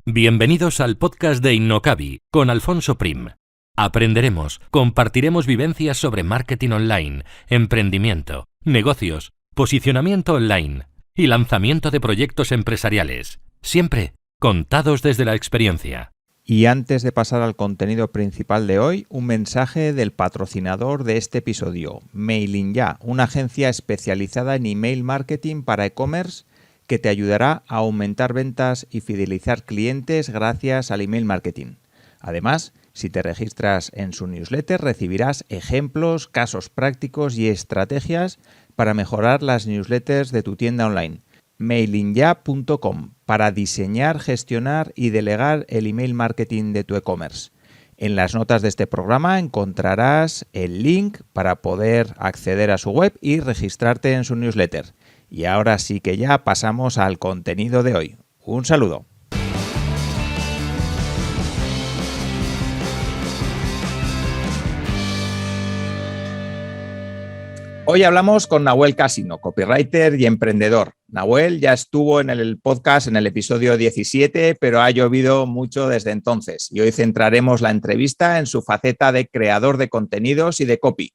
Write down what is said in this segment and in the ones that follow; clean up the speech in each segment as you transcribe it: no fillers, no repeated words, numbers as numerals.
Bienvenidos al podcast de Innocabi con Alfonso Prim. Aprenderemos, compartiremos vivencias sobre marketing online, emprendimiento, negocios, posicionamiento online y lanzamiento de proyectos empresariales, siempre contados desde la experiencia. Y antes de pasar al contenido principal de hoy, un mensaje del patrocinador de este episodio, Mailing.ya, una agencia especializada en email marketing para e-commerce que te ayudará a aumentar ventas y fidelizar clientes gracias al email marketing. Además, si te registras en su newsletter, recibirás ejemplos, casos prácticos y estrategias para mejorar las newsletters de tu tienda online. Mailing.ya.com para diseñar, gestionar y delegar el email marketing de tu e-commerce. En las notas de este programa encontrarás el link para poder acceder a su web y registrarte en su newsletter. Y ahora sí que ya pasamos al contenido de hoy. Un saludo. Hoy hablamos con Nahuel Casino, copywriter y emprendedor. Nahuel ya estuvo en el podcast en el episodio 17, pero ha llovido mucho desde entonces. Y hoy centraremos la entrevista en su faceta de creador de contenidos y de copy.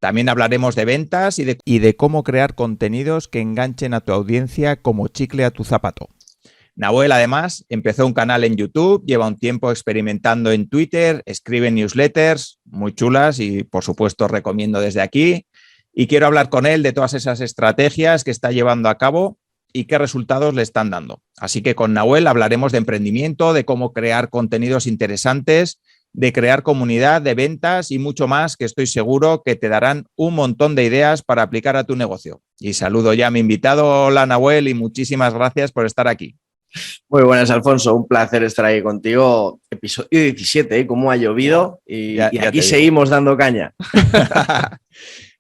También hablaremos de ventas y de cómo crear contenidos que enganchen a tu audiencia como chicle a tu zapato. Nahuel, además, empezó un canal en YouTube, lleva un tiempo experimentando en Twitter, escribe newsletters muy chulas y, por supuesto, recomiendo desde aquí. Y quiero hablar con él de todas esas estrategias que está llevando a cabo y qué resultados le están dando. Así que con Nahuel hablaremos de emprendimiento, de cómo crear contenidos interesantes, de crear comunidad, de ventas y mucho más que estoy seguro que te darán un montón de ideas para aplicar a tu negocio. Y saludo ya a mi invitado. Hola, Nahuel, y muchísimas gracias por estar aquí. Muy buenas, Alfonso. Un placer estar ahí contigo. Episodio 17, ¿cómo ha llovido? Y aquí seguimos dando caña.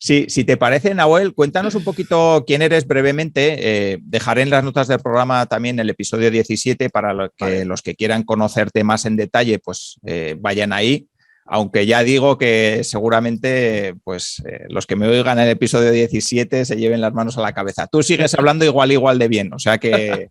Sí, si te parece, Nahuel, cuéntanos un poquito quién eres brevemente. Dejaré en las notas del programa también el episodio 17 para los que quieran conocerte más en detalle, pues vayan ahí. Aunque ya digo que seguramente pues, los que me oigan en el episodio 17 se lleven las manos a la cabeza. Tú sigues hablando igual de bien, o sea que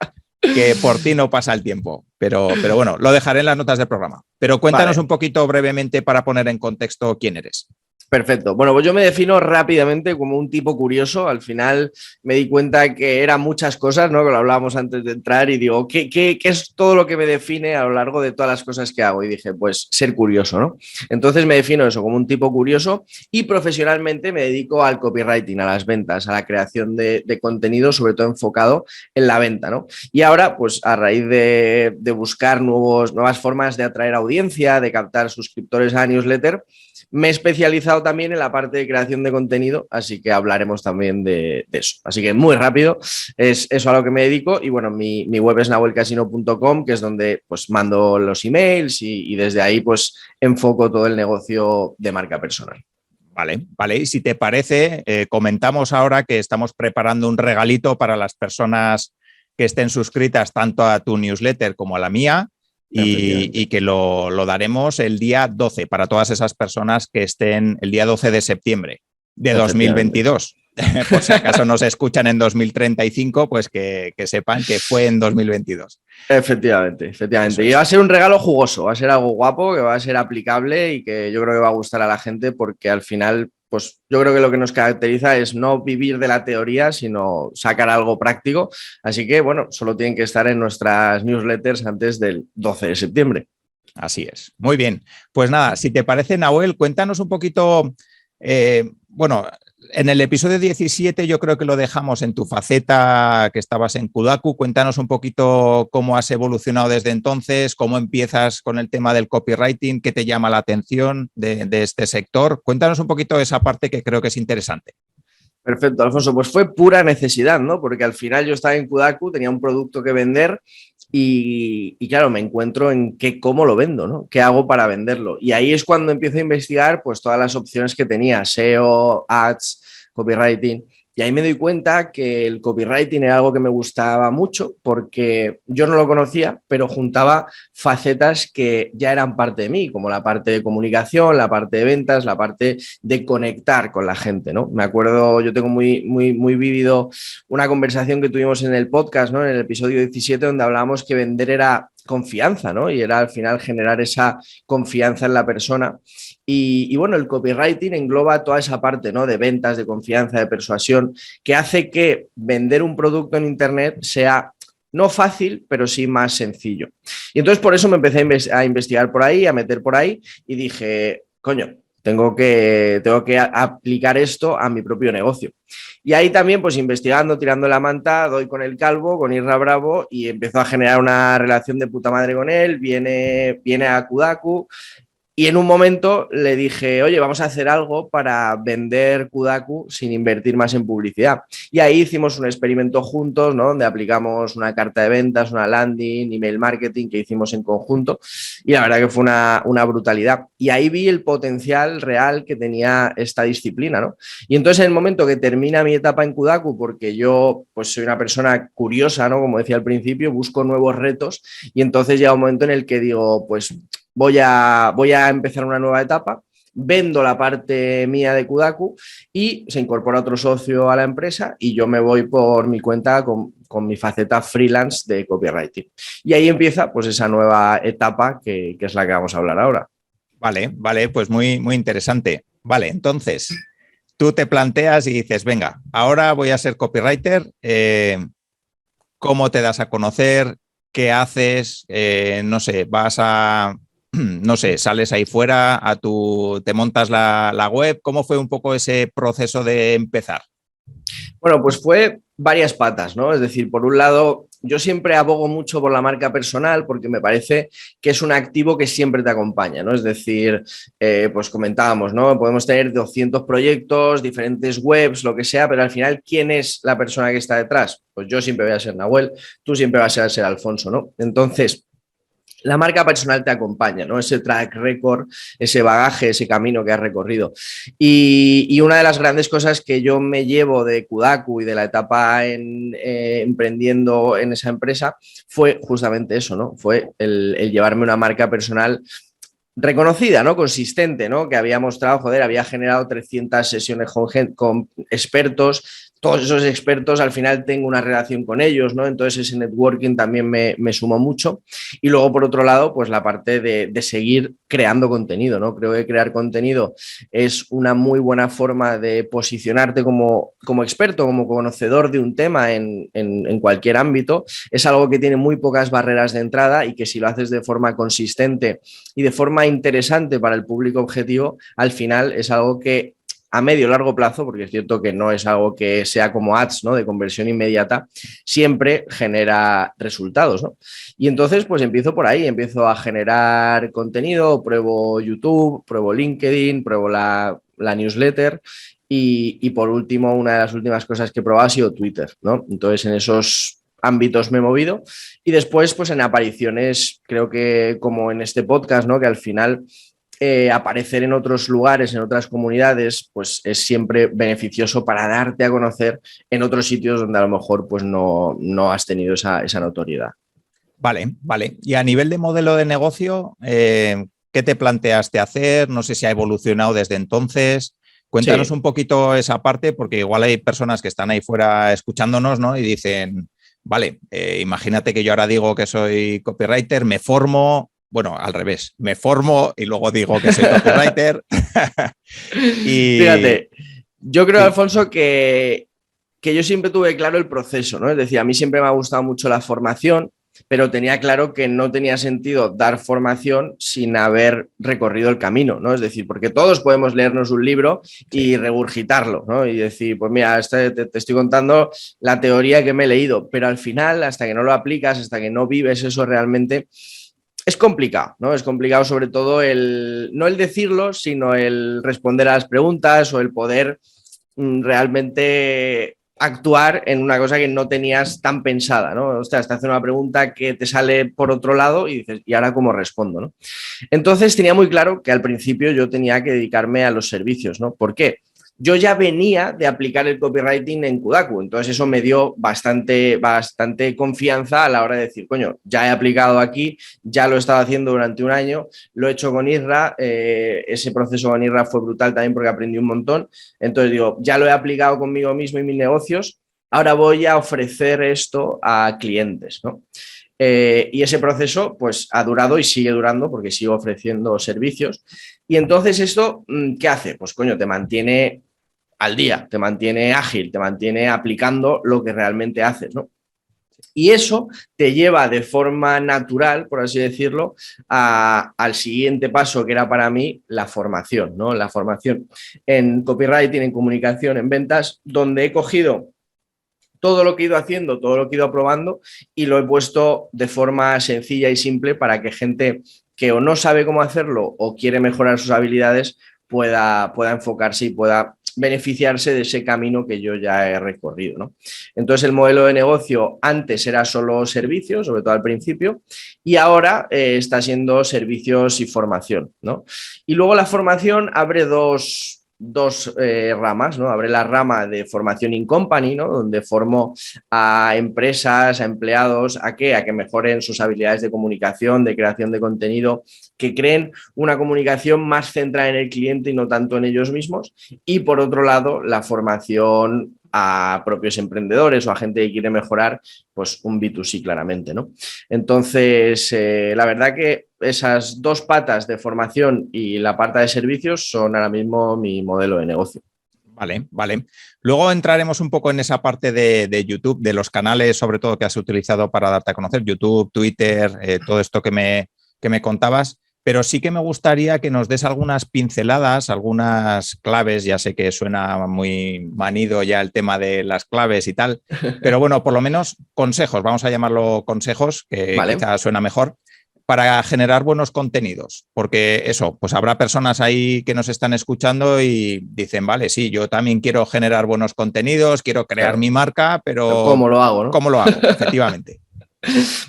por ti no pasa el tiempo. Pero bueno, lo dejaré en las notas del programa. Pero cuéntanos un poquito brevemente para poner en contexto quién eres. Perfecto. Bueno, pues yo me defino rápidamente como un tipo curioso. Al final me di cuenta que eran muchas cosas, ¿no? Que lo hablábamos antes de entrar y digo, ¿qué es todo lo que me define a lo largo de todas las cosas que hago? Y dije, pues ser curioso, ¿no? Entonces me defino eso como un tipo curioso y profesionalmente me dedico al copywriting, a las ventas, a la creación de contenido, sobre todo enfocado en la venta, ¿no? Y ahora, pues a raíz de buscar nuevas formas de atraer audiencia, de captar suscriptores a la newsletter, me he especializado también en la parte de creación de contenido, así que hablaremos también de eso. Así que muy rápido, es eso a lo que me dedico y bueno, mi web es nahuelcasino.com, que es donde pues mando los emails y desde ahí pues enfoco todo el negocio de marca personal. Vale. Y si te parece, comentamos ahora que estamos preparando un regalito para las personas que estén suscritas tanto a tu newsletter como a la mía. Y que lo daremos el día 12 para todas esas personas que estén el día 12 de septiembre de 2022. Por si acaso nos escuchan en 2035, pues que sepan que fue en 2022. Efectivamente. Y va a ser un regalo jugoso, va a ser algo guapo, que va a ser aplicable y que yo creo que va a gustar a la gente porque al final, pues yo creo que lo que nos caracteriza es no vivir de la teoría, sino sacar algo práctico. Así que, bueno, solo tienen que estar en nuestras newsletters antes del 12 de septiembre. Así es. Muy bien. Pues nada, si te parece, Nahuel, cuéntanos un poquito, en el episodio 17 yo creo que lo dejamos en tu faceta que estabas en Kudaku. Cuéntanos un poquito cómo has evolucionado desde entonces, cómo empiezas con el tema del copywriting, qué te llama la atención de este sector. Cuéntanos un poquito esa parte que creo que es interesante. Perfecto, Alfonso. Pues fue pura necesidad, ¿no? Porque al final yo estaba en Kudaku, tenía un producto que vender y claro, me encuentro en cómo lo vendo, ¿no? ¿Qué hago para venderlo? Y ahí es cuando empiezo a investigar pues todas las opciones que tenía, SEO, ads, copywriting. Y ahí me doy cuenta que el copywriting era algo que me gustaba mucho porque yo no lo conocía, pero juntaba facetas que ya eran parte de mí, como la parte de comunicación, la parte de ventas, la parte de conectar con la gente, ¿no? Me acuerdo, yo tengo muy vívido una conversación que tuvimos en el podcast, ¿no? En el episodio 17, donde hablábamos que vender era confianza, ¿no? Y era al final generar esa confianza en la persona. Y bueno, el copywriting engloba toda esa parte, ¿no? De ventas, de confianza, de persuasión, que hace que vender un producto en Internet sea no fácil, pero sí más sencillo. Y entonces por eso me empecé a investigar por ahí, a meter por ahí y dije, coño, tengo que aplicar esto a mi propio negocio. Y ahí también, pues investigando, tirando la manta, doy con el calvo, con Isra Bravo, y empezó a generar una relación de puta madre con él, viene a Kudaku. Y en un momento le dije, oye, vamos a hacer algo para vender Kudaku sin invertir más en publicidad. Y ahí hicimos un experimento juntos, ¿no? Donde aplicamos una carta de ventas, una landing, email marketing que hicimos en conjunto. Y la verdad que fue una brutalidad. Y ahí vi el potencial real que tenía esta disciplina, ¿no? Y entonces en el momento que termina mi etapa en Kudaku, porque yo pues soy una persona curiosa, ¿no? Como decía al principio, busco nuevos retos. Y entonces llega un momento en el que digo, pues voy a empezar una nueva etapa, vendo la parte mía de Kudaku y se incorpora otro socio a la empresa y yo me voy por mi cuenta con mi faceta freelance de copywriting. Y ahí empieza pues esa nueva etapa que es la que vamos a hablar ahora. Vale, pues muy, muy interesante. Vale, entonces, tú te planteas y dices, venga, ahora voy a ser copywriter, ¿cómo te das a conocer? ¿Qué haces? No sé, no sé, sales ahí fuera, te montas la web. ¿Cómo fue un poco ese proceso de empezar? Bueno, pues fue varias patas, ¿no? Es decir, por un lado, yo siempre abogo mucho por la marca personal porque me parece que es un activo que siempre te acompaña, ¿no? Es decir, pues comentábamos, ¿no? Podemos tener 200 proyectos, diferentes webs, lo que sea, pero al final, ¿quién es la persona que está detrás? Pues yo siempre voy a ser Nahuel, tú siempre vas a ser Alfonso, ¿no? Entonces, la marca personal te acompaña, ¿no? Ese track record, ese bagaje, ese camino que has recorrido. Y una de las grandes cosas que yo me llevo de Kudaku y de la etapa emprendiendo en esa empresa fue justamente eso, ¿no? Fue el llevarme una marca personal reconocida, ¿no? Consistente, ¿no? Que había mostrado, joder, había generado 300 sesiones con expertos. Todos esos expertos al final tengo una relación con ellos, ¿no? Entonces ese networking también me sumó mucho. Y luego, por otro lado, pues la parte de seguir creando contenido, ¿no? Creo que crear contenido es una muy buena forma de posicionarte como experto, como conocedor de un tema en cualquier ámbito. Es algo que tiene muy pocas barreras de entrada y que si lo haces de forma consistente y de forma interesante para el público objetivo, al final es algo que a medio o largo plazo, porque es cierto que no es algo que sea como ads, ¿no? De conversión inmediata, siempre genera resultados, ¿no? Y entonces, pues empiezo por ahí, empiezo a generar contenido, pruebo YouTube, pruebo LinkedIn, pruebo la newsletter y por último, una de las últimas cosas que he probado ha sido Twitter, ¿no? Entonces, en esos ámbitos me he movido y después, pues en apariciones, creo que como en este podcast, ¿no? Que al final aparecer en otros lugares, en otras comunidades, pues es siempre beneficioso para darte a conocer en otros sitios donde a lo mejor pues no has tenido esa notoriedad. Vale. Y a nivel de modelo de negocio, ¿qué te planteaste hacer? No sé si ha evolucionado desde entonces. Cuéntanos un poquito esa parte, porque igual hay personas que están ahí fuera escuchándonos, ¿no? Y dicen, vale, imagínate que yo ahora digo que soy copywriter, me formo. Bueno, al revés, me formo y luego digo que soy copywriter. Fíjate, yo creo, Alfonso, que yo siempre tuve claro el proceso, ¿no? Es decir, a mí siempre me ha gustado mucho la formación, pero tenía claro que no tenía sentido dar formación sin haber recorrido el camino, ¿no? Es decir, porque todos podemos leernos un libro y regurgitarlo, ¿no? Y decir, pues mira, te estoy contando la teoría que me he leído, pero al final, hasta que no lo aplicas, hasta que no vives eso realmente, es complicado, ¿no? Es complicado sobre todo no el decirlo, sino el responder a las preguntas o el poder realmente actuar en una cosa que no tenías tan pensada, ¿no? O sea, te hacen una pregunta que te sale por otro lado y dices, ¿y ahora cómo respondo, no? Entonces tenía muy claro que al principio yo tenía que dedicarme a los servicios, ¿no? ¿Por qué? Yo ya venía de aplicar el copywriting en Kudaku, entonces eso me dio bastante confianza a la hora de decir, coño, ya he aplicado aquí, ya lo he estado haciendo durante un año, lo he hecho con Isra, ese proceso con Isra fue brutal también porque aprendí un montón, entonces digo, ya lo he aplicado conmigo mismo y mis negocios, ahora voy a ofrecer esto a clientes, ¿no? Y ese proceso pues ha durado y sigue durando porque sigo ofreciendo servicios. Y entonces esto, ¿qué hace? Pues coño, te mantiene al día, te mantiene ágil, te mantiene aplicando lo que realmente haces, ¿no? Y eso te lleva de forma natural, por así decirlo, al siguiente paso que era para mí la formación, ¿no? La formación en copywriting, en comunicación, en ventas, donde he cogido todo lo que he ido haciendo, todo lo que he ido probando y lo he puesto de forma sencilla y simple para que gente que o no sabe cómo hacerlo o quiere mejorar sus habilidades pueda enfocarse y pueda beneficiarse de ese camino que yo ya he recorrido, ¿no? Entonces el modelo de negocio antes era solo servicios, sobre todo al principio, y ahora está siendo servicios y formación, ¿no? Y luego la formación abre dos ramas, ¿no? Abre la rama de formación in company, ¿no? Donde formo a empresas, a empleados, ¿a qué? A que mejoren sus habilidades de comunicación, de creación de contenido, que creen una comunicación más centrada en el cliente y no tanto en ellos mismos. Y por otro lado, la formación a propios emprendedores o a gente que quiere mejorar, pues un B2C claramente, ¿no? Entonces, la verdad que esas dos patas de formación y la parte de servicios son ahora mismo mi modelo de negocio. Vale, vale. Luego entraremos un poco en esa parte de YouTube, de los canales, sobre todo que has utilizado para darte a conocer, YouTube, Twitter, todo esto que me contabas. Pero sí que me gustaría que nos des algunas pinceladas, algunas claves. Ya sé que suena muy manido ya el tema de las claves y tal, pero bueno, por lo menos consejos, vamos a llamarlo consejos, que Vale. quizás suena mejor, para generar buenos contenidos. Porque eso, pues habrá personas ahí que nos están escuchando y dicen, vale, sí, yo también quiero generar buenos contenidos, quiero crear mi marca, pero ¿cómo lo hago, no? ¿Cómo lo hago? Efectivamente.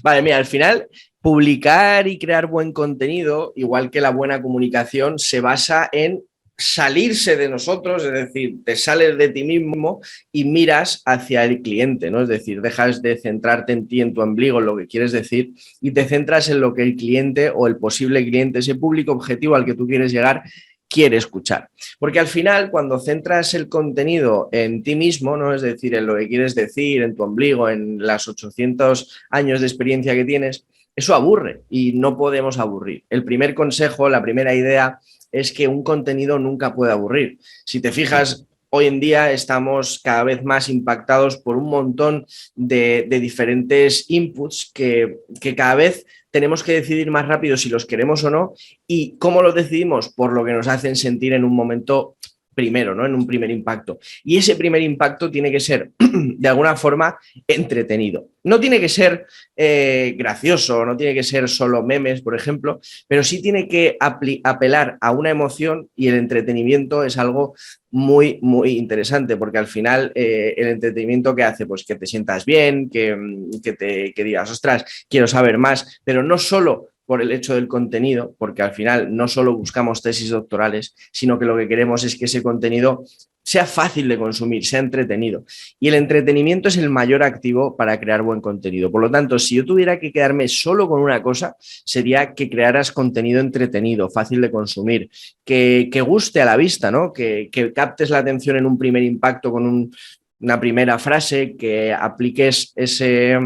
Vale, mira, al final publicar y crear buen contenido, igual que la buena comunicación, se basa en salirse de nosotros, es decir, te sales de ti mismo y miras hacia el cliente, ¿no? Es decir, dejas de centrarte en ti, en tu ombligo, en lo que quieres decir y te centras en lo que el cliente o el posible cliente, ese público objetivo al que tú quieres llegar, quiere escuchar. Porque al final, cuando centras el contenido en ti mismo, ¿no? Es decir, en lo que quieres decir, en tu ombligo, en las 800 años de experiencia que tienes, eso aburre y no podemos aburrir. El primer consejo, la primera idea es que un contenido nunca puede aburrir. Si te fijas, hoy en día estamos cada vez más impactados por un montón de diferentes inputs que cada vez tenemos que decidir más rápido si los queremos o no. ¿Y cómo los decidimos? Por lo que nos hacen sentir en un momento primero, ¿no? En un primer impacto. Y ese primer impacto tiene que ser, de alguna forma, entretenido. No tiene que ser gracioso, no tiene que ser solo memes, por ejemplo, pero sí tiene que apelar a una emoción y el entretenimiento es algo muy, muy interesante, porque al final el entretenimiento que hace, pues que te sientas bien, que digas, ostras, quiero saber más, pero no solo por el hecho del contenido, porque al final no solo buscamos tesis doctorales, sino que lo que queremos es que ese contenido sea fácil de consumir, sea entretenido. Y el entretenimiento es el mayor activo para crear buen contenido. Por lo tanto, si yo tuviera que quedarme solo con una cosa, sería que crearas contenido entretenido, fácil de consumir, que guste a la vista, ¿no? Que captes la atención en un primer impacto con una primera frase, que apliques ese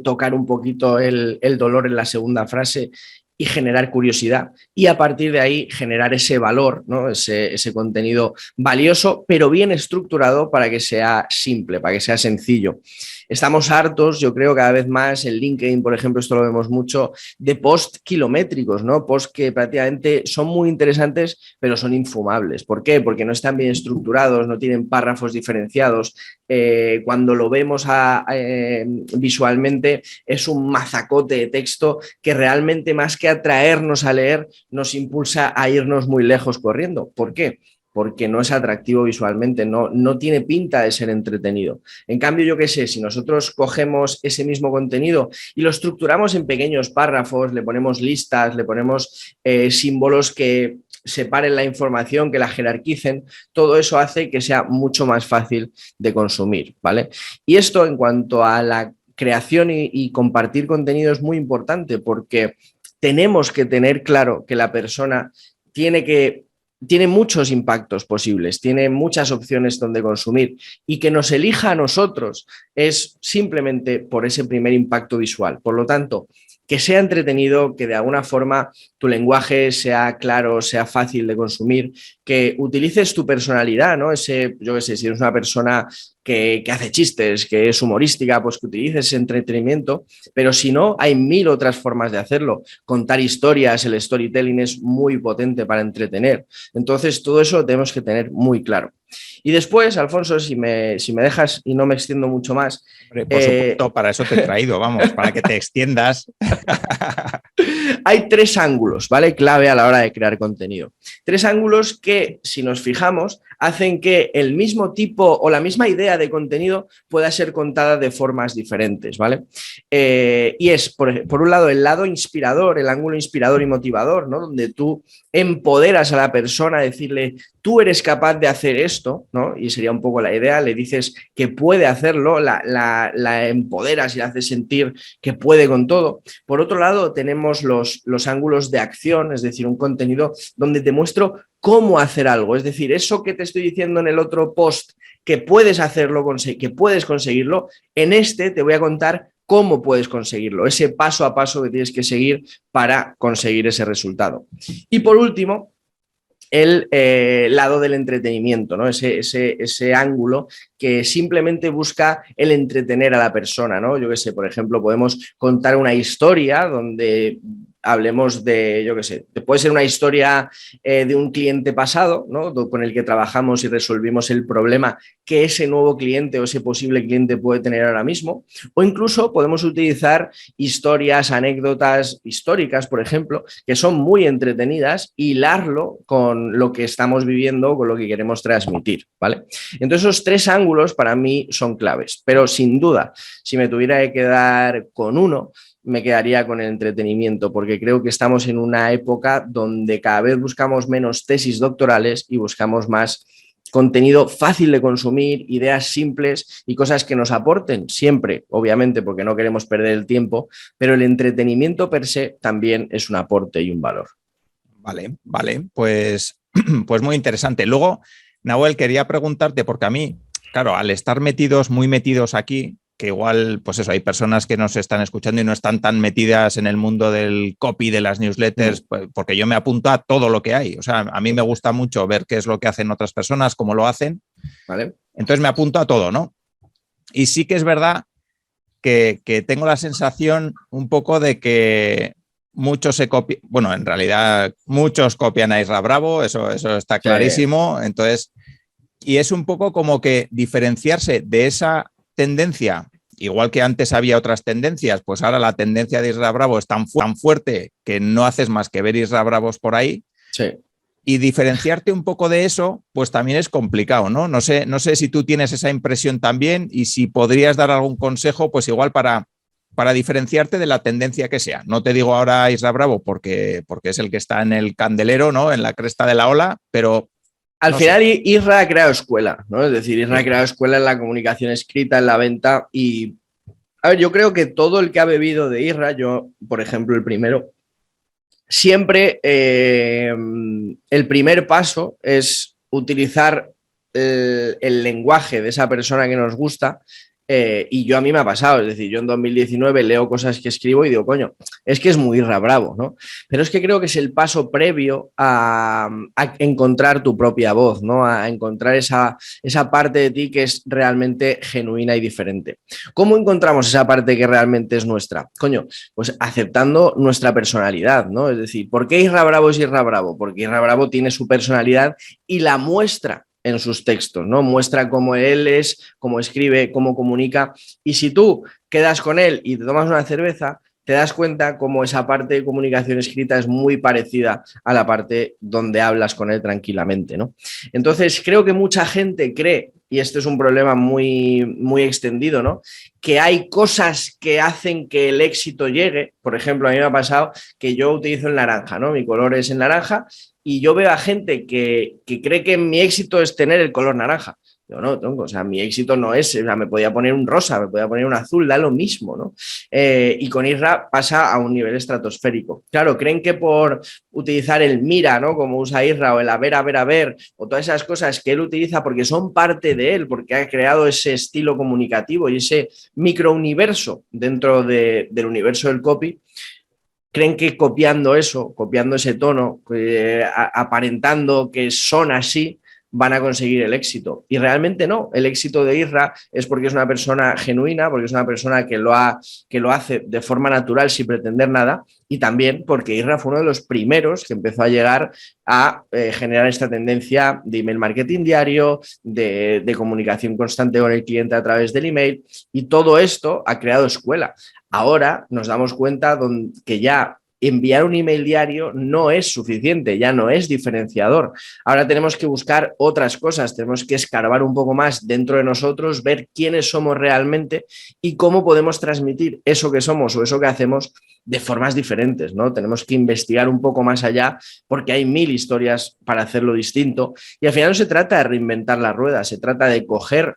tocar un poquito el dolor en la segunda frase y generar curiosidad y a partir de ahí generar ese valor, ¿no? ese contenido valioso, pero bien estructurado para que sea simple, para que sea sencillo. Estamos hartos, yo creo, cada vez más en LinkedIn, por ejemplo, esto lo vemos mucho, de post kilométricos, ¿no? Post que prácticamente son muy interesantes, pero son infumables. ¿Por qué? Porque no están bien estructurados, no tienen párrafos diferenciados. Cuando lo vemos visualmente es un mazacote de texto que realmente más que atraernos a leer nos impulsa a irnos muy lejos corriendo. ¿Por qué? Porque no es atractivo visualmente, no tiene pinta de ser entretenido. En cambio, yo qué sé, si nosotros cogemos ese mismo contenido y lo estructuramos en pequeños párrafos, le ponemos listas, le ponemos símbolos que separen la información, que la jerarquicen, todo eso hace que sea mucho más fácil de consumir, ¿vale? Y esto en cuanto a la creación y compartir contenido es muy importante porque tenemos que tener claro que la persona tiene que tiene muchos impactos posibles, tiene muchas opciones donde consumir y que nos elija a nosotros es simplemente por ese primer impacto visual. Por lo tanto, que sea entretenido, que de alguna forma tu lenguaje sea claro, sea fácil de consumir, que utilices tu personalidad, ¿no? Yo qué sé, si eres una persona que hace chistes, que es humorística, pues que utilices ese entretenimiento, pero si no, hay mil otras formas de hacerlo. Contar historias, el storytelling es muy potente para entretener. Entonces, todo eso lo tenemos que tener muy claro. Y después, Alfonso, si me dejas y no me extiendo mucho más. Hombre, por supuesto, para eso te he traído, vamos, para que te extiendas. Hay 3 ángulos, ¿vale? Clave a la hora de crear contenido. 3 ángulos que, si nos fijamos, hacen que el mismo tipo o la misma idea de contenido pueda ser contada de formas diferentes, ¿vale? Y es, por un lado, el lado inspirador, el ángulo inspirador y motivador, ¿no? Donde tú empoderas a la persona a decirle, tú eres capaz de hacer esto, ¿no? Y sería un poco la idea, le dices que puede hacerlo, la empoderas y la haces sentir que puede con todo. Por otro lado, tenemos los ángulos de acción, es decir, un contenido donde te muestro cómo hacer algo, es decir, eso que te estoy diciendo en el otro post, que puedes hacerlo, que puedes conseguirlo, en este te voy a contar cómo puedes conseguirlo, ese paso a paso que tienes que seguir para conseguir ese resultado. Y por último, el lado del entretenimiento, ¿no? Ese ángulo que simplemente busca el entretener a la persona, ¿no? Yo qué sé, por ejemplo, podemos contar una historia donde hablemos de, yo qué sé, puede ser una historia de un cliente pasado, ¿no? Con el que trabajamos y resolvimos el problema que ese nuevo cliente o ese posible cliente puede tener ahora mismo, o incluso podemos utilizar historias, anécdotas históricas, por ejemplo, que son muy entretenidas, hilarlo con lo que estamos viviendo, con lo que queremos transmitir, ¿vale? Entonces, esos 3 ángulos para mí son claves, pero sin duda, si me tuviera que quedar con uno, me quedaría con el entretenimiento, porque creo que estamos en una época donde cada vez buscamos menos tesis doctorales y buscamos más contenido fácil de consumir, ideas simples y cosas que nos aporten siempre, obviamente, porque no queremos perder el tiempo, pero el entretenimiento per se también es un aporte y un valor. Vale, pues muy interesante. Luego, Nahuel, quería preguntarte, porque a mí, claro, al estar muy metidos aquí, que igual, pues eso, hay personas que nos están escuchando y no están tan metidas en el mundo del copy, de las newsletters, pues, porque yo me apunto a todo lo que hay. O sea, a mí me gusta mucho ver qué es lo que hacen otras personas, cómo lo hacen. ¿Vale? Entonces me apunto a todo, ¿no? Y sí que es verdad que tengo la sensación un poco de que muchos se copian, bueno, en realidad muchos copian a Isra Bravo, eso está clarísimo. Sí. Entonces, y es un poco como que diferenciarse de esa tendencia, igual que antes había otras tendencias, pues ahora la tendencia de Isra Bravo es tan fuerte que no haces más que ver Isra Bravos por ahí. Sí. Y diferenciarte un poco de eso, pues también es complicado, ¿no? No sé si tú tienes esa impresión también y si podrías dar algún consejo, pues igual para diferenciarte de la tendencia que sea. No te digo ahora Isra Bravo porque es el que está en el candelero, ¿no? En la cresta de la ola, pero al final Isra ha creado escuela, ¿no? Es decir, Isra ha creado escuela en la comunicación escrita, en la venta y, a ver, yo creo que todo el que ha bebido de Isra, yo, por ejemplo, el primero, siempre el primer paso es utilizar el lenguaje de esa persona que nos gusta. Y a mí me ha pasado, es decir, yo en 2019 leo cosas que escribo y digo, coño, es que es muy Isra Bravo, ¿no? Pero es que creo que es el paso previo a encontrar tu propia voz, ¿no? A encontrar esa parte de ti que es realmente genuina y diferente. ¿Cómo encontramos esa parte que realmente es nuestra? Coño, pues aceptando nuestra personalidad, ¿no? Es decir, ¿por qué Isra Bravo es Isra Bravo? Porque Isra Bravo tiene su personalidad y la muestra en sus textos, ¿no? Muestra cómo él es, cómo escribe, cómo comunica. Y si tú quedas con él y te tomas una cerveza, te das cuenta cómo esa parte de comunicación escrita es muy parecida a la parte donde hablas con él tranquilamente, ¿no? Entonces, creo que mucha gente cree, y este es un problema muy, muy extendido, ¿no? Que hay cosas que hacen que el éxito llegue. Por ejemplo, a mí me ha pasado que yo utilizo el naranja, ¿no? Mi color es el naranja. Y yo veo a gente que cree que mi éxito es tener el color naranja. Yo no, tronco, o sea, mi éxito no es, o sea, me podía poner un rosa, me podía poner un azul, da lo mismo, ¿no? Y con Isra pasa a un nivel estratosférico. Claro, creen que por utilizar el mira, ¿no? Como usa Isra, o el a ver, o todas esas cosas que él utiliza porque son parte de él, porque ha creado ese estilo comunicativo y ese microuniverso dentro del universo del copy, creen que copiando eso, copiando ese tono, aparentando que son así, van a conseguir el éxito. Y realmente no. El éxito de Isra es porque es una persona genuina, porque es una persona que lo hace de forma natural sin pretender nada, y también porque Isra fue uno de los primeros que empezó a llegar a generar esta tendencia de email marketing diario, de comunicación constante con el cliente a través del email, y todo esto ha creado escuela. Ahora nos damos cuenta que ya enviar un email diario no es suficiente, ya no es diferenciador. Ahora tenemos que buscar otras cosas, tenemos que escarbar un poco más dentro de nosotros, ver quiénes somos realmente y cómo podemos transmitir eso que somos o eso que hacemos de formas diferentes, ¿no? Tenemos que investigar un poco más allá porque hay 1000 historias para hacerlo distinto y al final no se trata de reinventar la rueda, se trata de coger.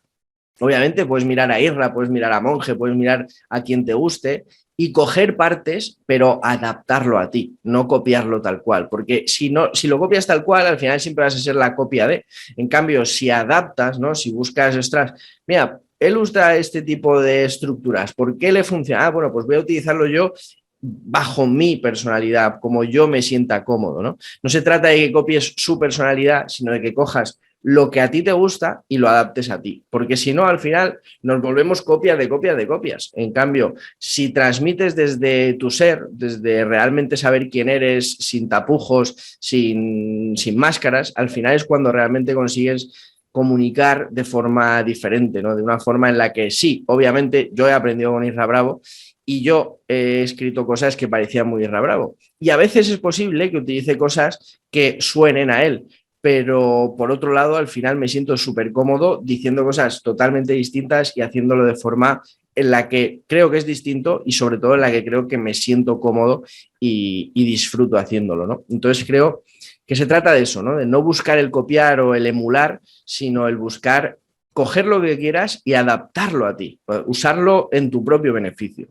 Obviamente puedes mirar a Isra, puedes mirar a Monje, puedes mirar a quien te guste y coger partes, pero adaptarlo a ti, no copiarlo tal cual. Porque si lo copias tal cual, al final siempre vas a ser la copia de. En cambio, si adaptas, ¿no? Si buscas, ostras, mira, él usa este tipo de estructuras, ¿por qué le funciona? Ah, bueno, pues voy a utilizarlo yo bajo mi personalidad, como yo me sienta cómodo, ¿no? No se trata de que copies su personalidad, sino de que cojas lo que a ti te gusta y lo adaptes a ti, porque si no, al final nos volvemos copias de copias de copias. En cambio, si transmites desde tu ser, desde realmente saber quién eres, sin tapujos, sin máscaras, al final es cuando realmente consigues comunicar de forma diferente, ¿no? De una forma en la que sí, obviamente yo he aprendido con Isra Bravo y yo he escrito cosas que parecían muy Isra Bravo. Y a veces es posible que utilice cosas que suenen a él, pero por otro lado, al final me siento súper cómodo diciendo cosas totalmente distintas y haciéndolo de forma en la que creo que es distinto y sobre todo en la que creo que me siento cómodo y disfruto haciéndolo, ¿no? Entonces creo que se trata de eso, ¿no? De no buscar el copiar o el emular, sino el buscar coger lo que quieras y adaptarlo a ti, usarlo en tu propio beneficio.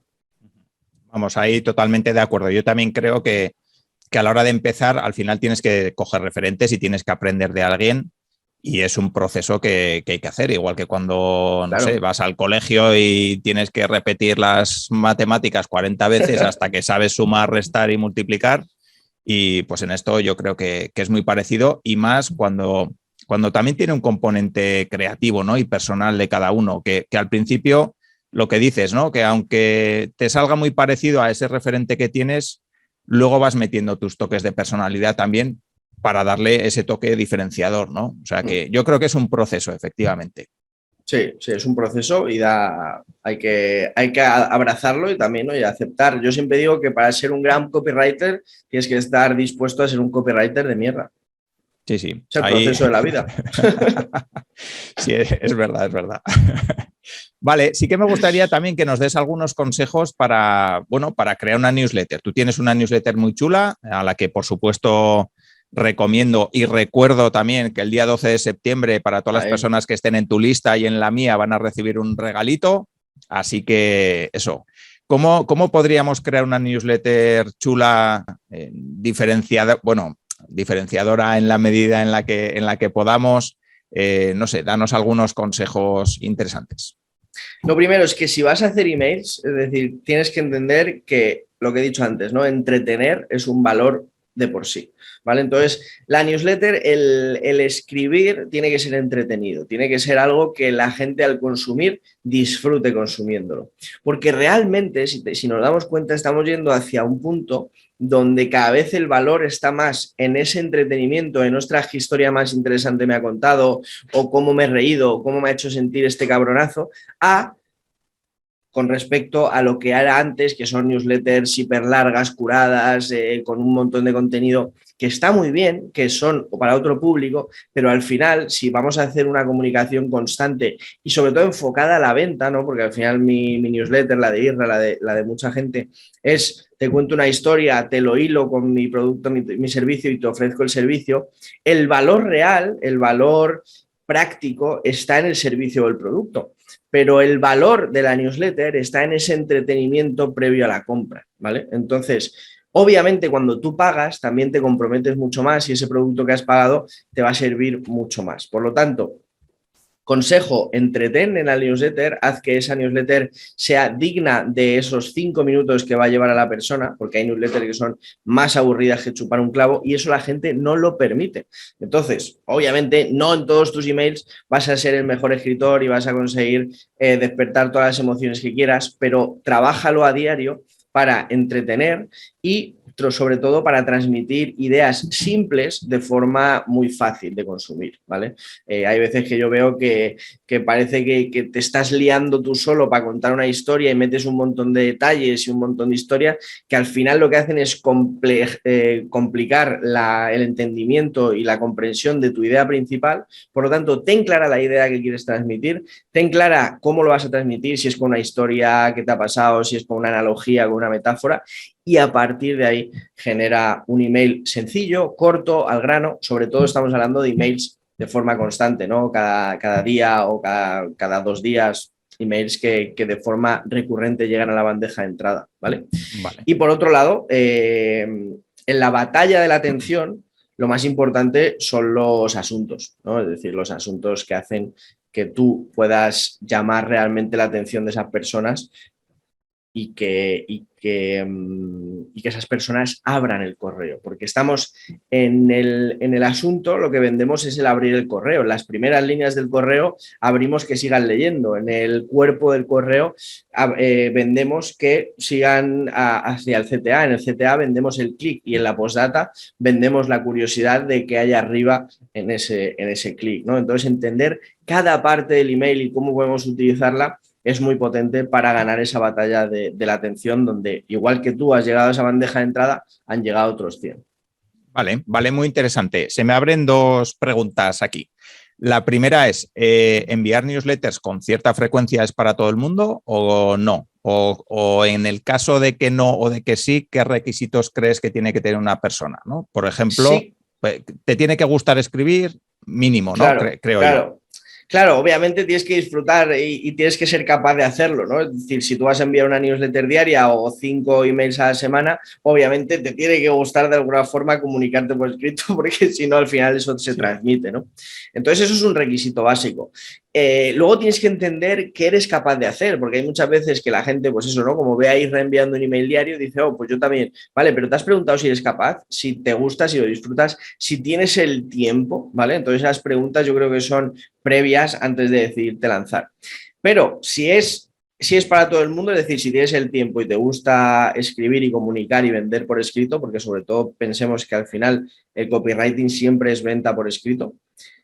Vamos, ahí totalmente de acuerdo. Yo también creo que a la hora de empezar, al final tienes que coger referentes y tienes que aprender de alguien y es un proceso que hay que hacer, igual que cuando, no sé, vas al colegio y tienes que repetir las matemáticas 40 veces hasta que sabes sumar, restar y multiplicar. Y pues en esto yo creo que es muy parecido y más cuando también tiene un componente creativo, ¿no? Y personal de cada uno, que al principio lo que dices, ¿no? Que aunque te salga muy parecido a ese referente que tienes, luego vas metiendo tus toques de personalidad también para darle ese toque diferenciador, ¿no? O sea que yo creo que es un proceso, efectivamente. Sí, es un proceso y hay que abrazarlo y también, ¿no? Y aceptar. Yo siempre digo que para ser un gran copywriter tienes que estar dispuesto a ser un copywriter de mierda. Sí. Es el proceso de la vida. Sí, es verdad, es verdad. Vale, sí que me gustaría también que nos des algunos consejos para crear una newsletter. Tú tienes una newsletter muy chula, a la que por supuesto recomiendo y recuerdo también que el día 12 de septiembre para todas las personas que estén en tu lista y en la mía van a recibir un regalito. Así que eso. ¿Cómo podríamos crear una newsletter chula, diferenciadora en la medida en la que podamos? No sé, danos algunos consejos interesantes. Lo primero es que si vas a hacer emails, es decir, tienes que entender que lo que he dicho antes, ¿no? Entretener es un valor de por sí, ¿vale? Entonces, la newsletter, el escribir tiene que ser entretenido, tiene que ser algo que la gente al consumir disfrute consumiéndolo. Porque realmente, si nos damos cuenta, estamos yendo hacia un punto donde cada vez el valor está más en ese entretenimiento, en nuestra historia más interesante me ha contado, o cómo me he reído, o cómo me ha hecho sentir este cabronazo, con respecto a lo que era antes, que son newsletters hiper largas, curadas, con un montón de contenido que está muy bien, que son para otro público, pero al final, si vamos a hacer una comunicación constante y sobre todo enfocada a la venta, ¿no? Porque al final mi newsletter, la de Isra, la de mucha gente, es te cuento una historia, te lo hilo con mi producto, mi servicio y te ofrezco el servicio. El valor real, el valor práctico está en el servicio o el producto, pero el valor de la newsletter está en ese entretenimiento previo a la compra, ¿vale? Entonces, obviamente cuando tú pagas también te comprometes mucho más y ese producto que has pagado te va a servir mucho más. Por lo tanto, consejo, entretén en la newsletter, haz que esa newsletter sea digna de esos 5 minutos que va a llevar a la persona, porque hay newsletters que son más aburridas que chupar un clavo y eso la gente no lo permite. Entonces, obviamente, no en todos tus emails vas a ser el mejor escritor y vas a conseguir despertar todas las emociones que quieras, pero trabájalo a diario para entretener y sobre todo para transmitir ideas simples de forma muy fácil de consumir, ¿vale? Hay veces que yo veo que parece que te estás liando tú solo para contar una historia y metes un montón de detalles y un montón de historias que al final lo que hacen es complicar el entendimiento y la comprensión de tu idea principal. Por lo tanto, ten clara la idea que quieres transmitir, ten clara cómo lo vas a transmitir, si es con una historia que te ha pasado, si es con una analogía, con una metáfora, y a partir de ahí genera un email sencillo, corto, al grano. Sobre todo estamos hablando de emails de forma constante, ¿no? Cada día o cada 2 días, emails que de forma recurrente llegan a la bandeja de entrada, ¿vale? Vale. Y por otro lado, en la batalla de la atención, lo más importante son los asuntos, ¿no? Es decir, los asuntos que hacen que tú puedas llamar realmente la atención de esas personas y que esas personas abran el correo, porque estamos en el asunto, lo que vendemos es el abrir el correo. En las primeras líneas del correo abrimos que sigan leyendo, en el cuerpo del correo vendemos que sigan hacia el CTA, en el CTA vendemos el clic y en la postdata vendemos la curiosidad de que haya arriba en ese clic, ¿no? Entonces, entender cada parte del email y cómo podemos utilizarla es muy potente para ganar esa batalla de la atención, donde igual que tú has llegado a esa bandeja de entrada, han llegado otros 100. Vale, muy interesante. Se me abren 2 preguntas aquí. La primera es, ¿enviar newsletters con cierta frecuencia es para todo el mundo o no? O en el caso de que no o de que sí, ¿qué requisitos crees que tiene que tener una persona, ¿no? Por ejemplo, sí. Te tiene que gustar escribir mínimo, ¿no? Claro, creo claro. yo. Claro, obviamente tienes que disfrutar y tienes que ser capaz de hacerlo, ¿no? Es decir, si tú vas a enviar una newsletter diaria o 5 emails a la semana, obviamente te tiene que gustar de alguna forma comunicarte por escrito, porque si no, al final eso se transmite, ¿no? Entonces, eso es un requisito básico. Luego tienes que entender qué eres capaz de hacer, porque hay muchas veces que la gente, pues eso, ¿no? Como ve ahí reenviando un email diario, dice, oh, pues yo también. Vale, pero te has preguntado si eres capaz, si te gusta, si lo disfrutas, si tienes el tiempo, ¿vale? Entonces, esas preguntas yo creo que son previas antes de decidirte lanzar. Pero si es para todo el mundo, es decir, si tienes el tiempo y te gusta escribir y comunicar y vender por escrito, porque sobre todo pensemos que al final el copywriting siempre es venta por escrito.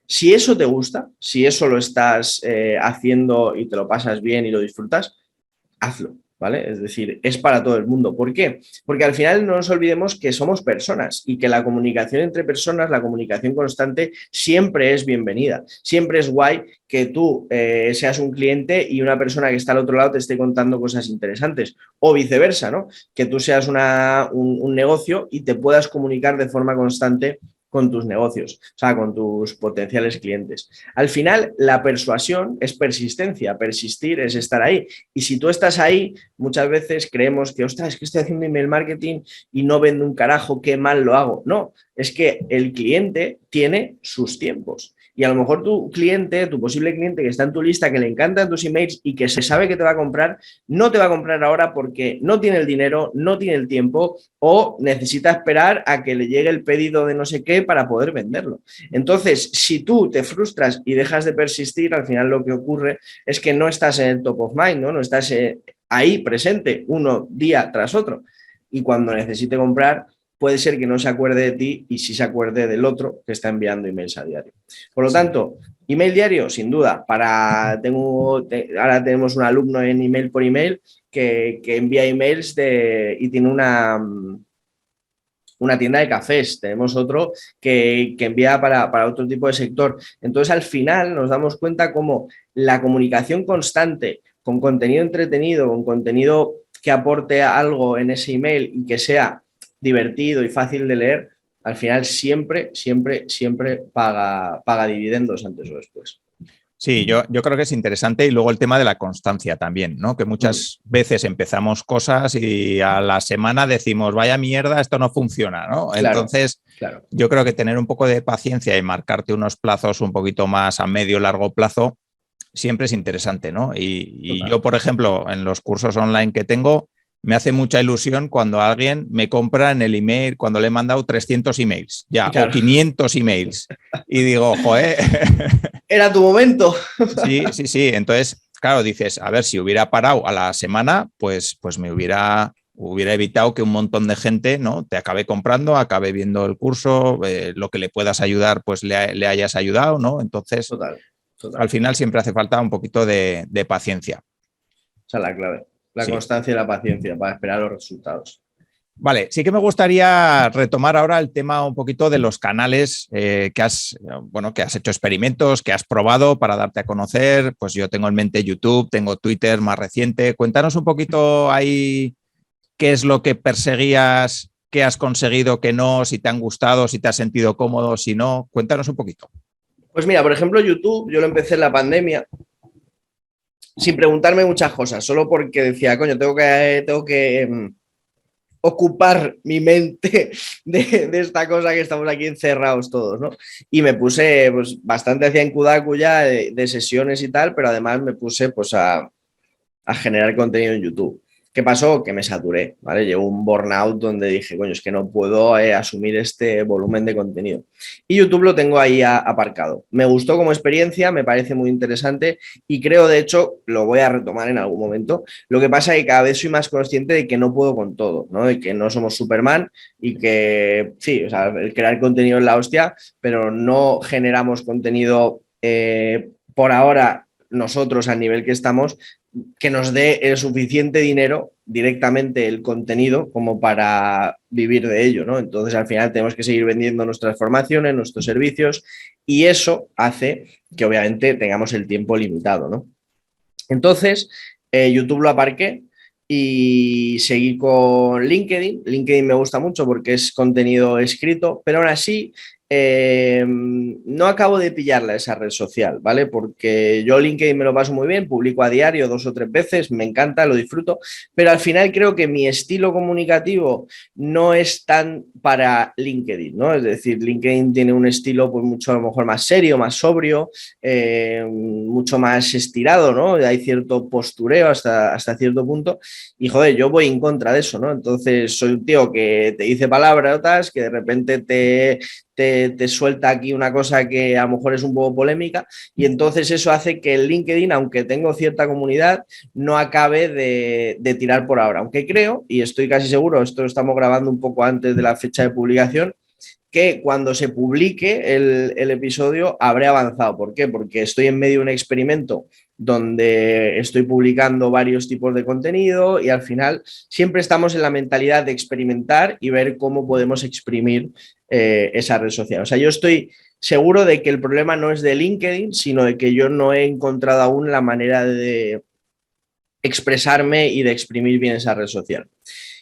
Si eso te gusta, si eso lo estás haciendo y te lo pasas bien y lo disfrutas, hazlo, ¿vale? Es decir, es para todo el mundo. ¿Por qué? Porque al final no nos olvidemos que somos personas y que la comunicación entre personas, la comunicación constante, siempre es bienvenida. Siempre es guay que tú seas un cliente y una persona que está al otro lado te esté contando cosas interesantes. O viceversa, ¿no? Que tú seas un negocio y te puedas comunicar de forma constante con tus negocios, o sea, con tus potenciales clientes. Al final, la persuasión es persistencia, persistir es estar ahí. Y si tú estás ahí, muchas veces creemos que, ostras, es que estoy haciendo email marketing y no vendo un carajo, qué mal lo hago. No, es que el cliente tiene sus tiempos. Y a lo mejor tu cliente, tu posible cliente que está en tu lista, que le encantan tus emails y que se sabe que te va a comprar, no te va a comprar ahora porque no tiene el dinero, no tiene el tiempo o necesita esperar a que le llegue el pedido de no sé qué para poder venderlo. Entonces, si tú te frustras y dejas de persistir, al final lo que ocurre es que no estás en el top of mind, no estás ahí presente uno día tras otro. Y cuando necesite comprar, puede ser que no se acuerde de ti y sí se acuerde del otro que está enviando emails a diario. Por lo tanto, email diario, sin duda. Ahora tenemos un alumno en email por email que envía emails y tiene una tienda de cafés. Tenemos otro que envía para otro tipo de sector. Entonces, al final nos damos cuenta cómo la comunicación constante, con contenido entretenido, con contenido que aporte algo en ese email y que sea divertido y fácil de leer, al final siempre paga dividendos antes o después. Sí, yo creo que es interesante y luego el tema de la constancia también, ¿no? Que muchas veces empezamos cosas y a la semana decimos, vaya mierda, esto no funciona, ¿no? Claro, entonces, claro. yo creo que tener un poco de paciencia y marcarte unos plazos un poquito más a medio largo plazo siempre es interesante, ¿no? Y yo, por ejemplo, en los cursos online que tengo, me hace mucha ilusión cuando alguien me compra en el email, cuando le he mandado 300 emails, ya, claro, o 500 emails. Y digo, joder. Era tu momento. Sí. Entonces, claro, dices, a ver, si hubiera parado a la semana, pues me hubiera evitado que un montón de gente, ¿no?, te acabe comprando, acabe viendo el curso, lo que le puedas ayudar, pues le hayas ayudado, ¿no? Entonces, total. Al final siempre hace falta un poquito de paciencia. Esa es la clave. La constancia y la paciencia para esperar los resultados. Vale, sí que me gustaría retomar ahora el tema un poquito de los canales que has hecho experimentos, que has probado para darte a conocer. Pues yo tengo en mente YouTube, tengo Twitter más reciente. Cuéntanos un poquito ahí qué es lo que perseguías, qué has conseguido, qué no, si te han gustado, si te has sentido cómodo, si no. Cuéntanos un poquito. Pues mira, por ejemplo, YouTube, yo lo empecé en la pandemia sin preguntarme muchas cosas, solo porque decía, coño, tengo que ocupar mi mente de esta cosa que estamos aquí encerrados todos, ¿no? Y me puse, pues, bastante hacia en Kudaku ya de sesiones y tal, pero además me puse, pues, a generar contenido en YouTube. ¿Qué pasó? Que me saturé, ¿vale? Llegó un burnout donde dije, coño, es que no puedo asumir este volumen de contenido. Y YouTube lo tengo ahí aparcado. Me gustó como experiencia, me parece muy interesante y creo, de hecho, lo voy a retomar en algún momento. Lo que pasa es que cada vez soy más consciente de que no puedo con todo, ¿no? De que no somos Superman y que, sí, o sea, el crear contenido es la hostia, pero no generamos contenido por ahora nosotros al nivel que estamos, que nos dé el suficiente dinero directamente el contenido como para vivir de ello, ¿no? Entonces al final tenemos que seguir vendiendo nuestras formaciones, nuestros servicios y eso hace que obviamente tengamos el tiempo limitado, ¿no? Entonces YouTube lo aparqué y seguí con LinkedIn. LinkedIn me gusta mucho porque es contenido escrito, pero aún así no acabo de pillarla esa red social, ¿vale? Porque yo LinkedIn me lo paso muy bien, publico a diario 2 o 3 veces, me encanta, lo disfruto, pero al final creo que mi estilo comunicativo no es tan para LinkedIn, ¿no? Es decir, LinkedIn tiene un estilo pues mucho a lo mejor más serio, más sobrio, mucho más estirado, ¿no? Hay cierto postureo hasta cierto punto y, joder, yo voy en contra de eso, ¿no? Entonces soy un tío que te dice palabras, que de repente te suelta aquí una cosa que a lo mejor es un poco polémica y entonces eso hace que el LinkedIn, aunque tengo cierta comunidad, no acabe de tirar por ahora. Aunque creo, y estoy casi seguro, esto lo estamos grabando un poco antes de la fecha de publicación, que cuando se publique el episodio habré avanzado. ¿Por qué? Porque estoy en medio de un experimento donde estoy publicando varios tipos de contenido y al final siempre estamos en la mentalidad de experimentar y ver cómo podemos exprimir esa red social. O sea, yo estoy seguro de que el problema no es de LinkedIn, sino de que yo no he encontrado aún la manera de expresarme y de exprimir bien esa red social.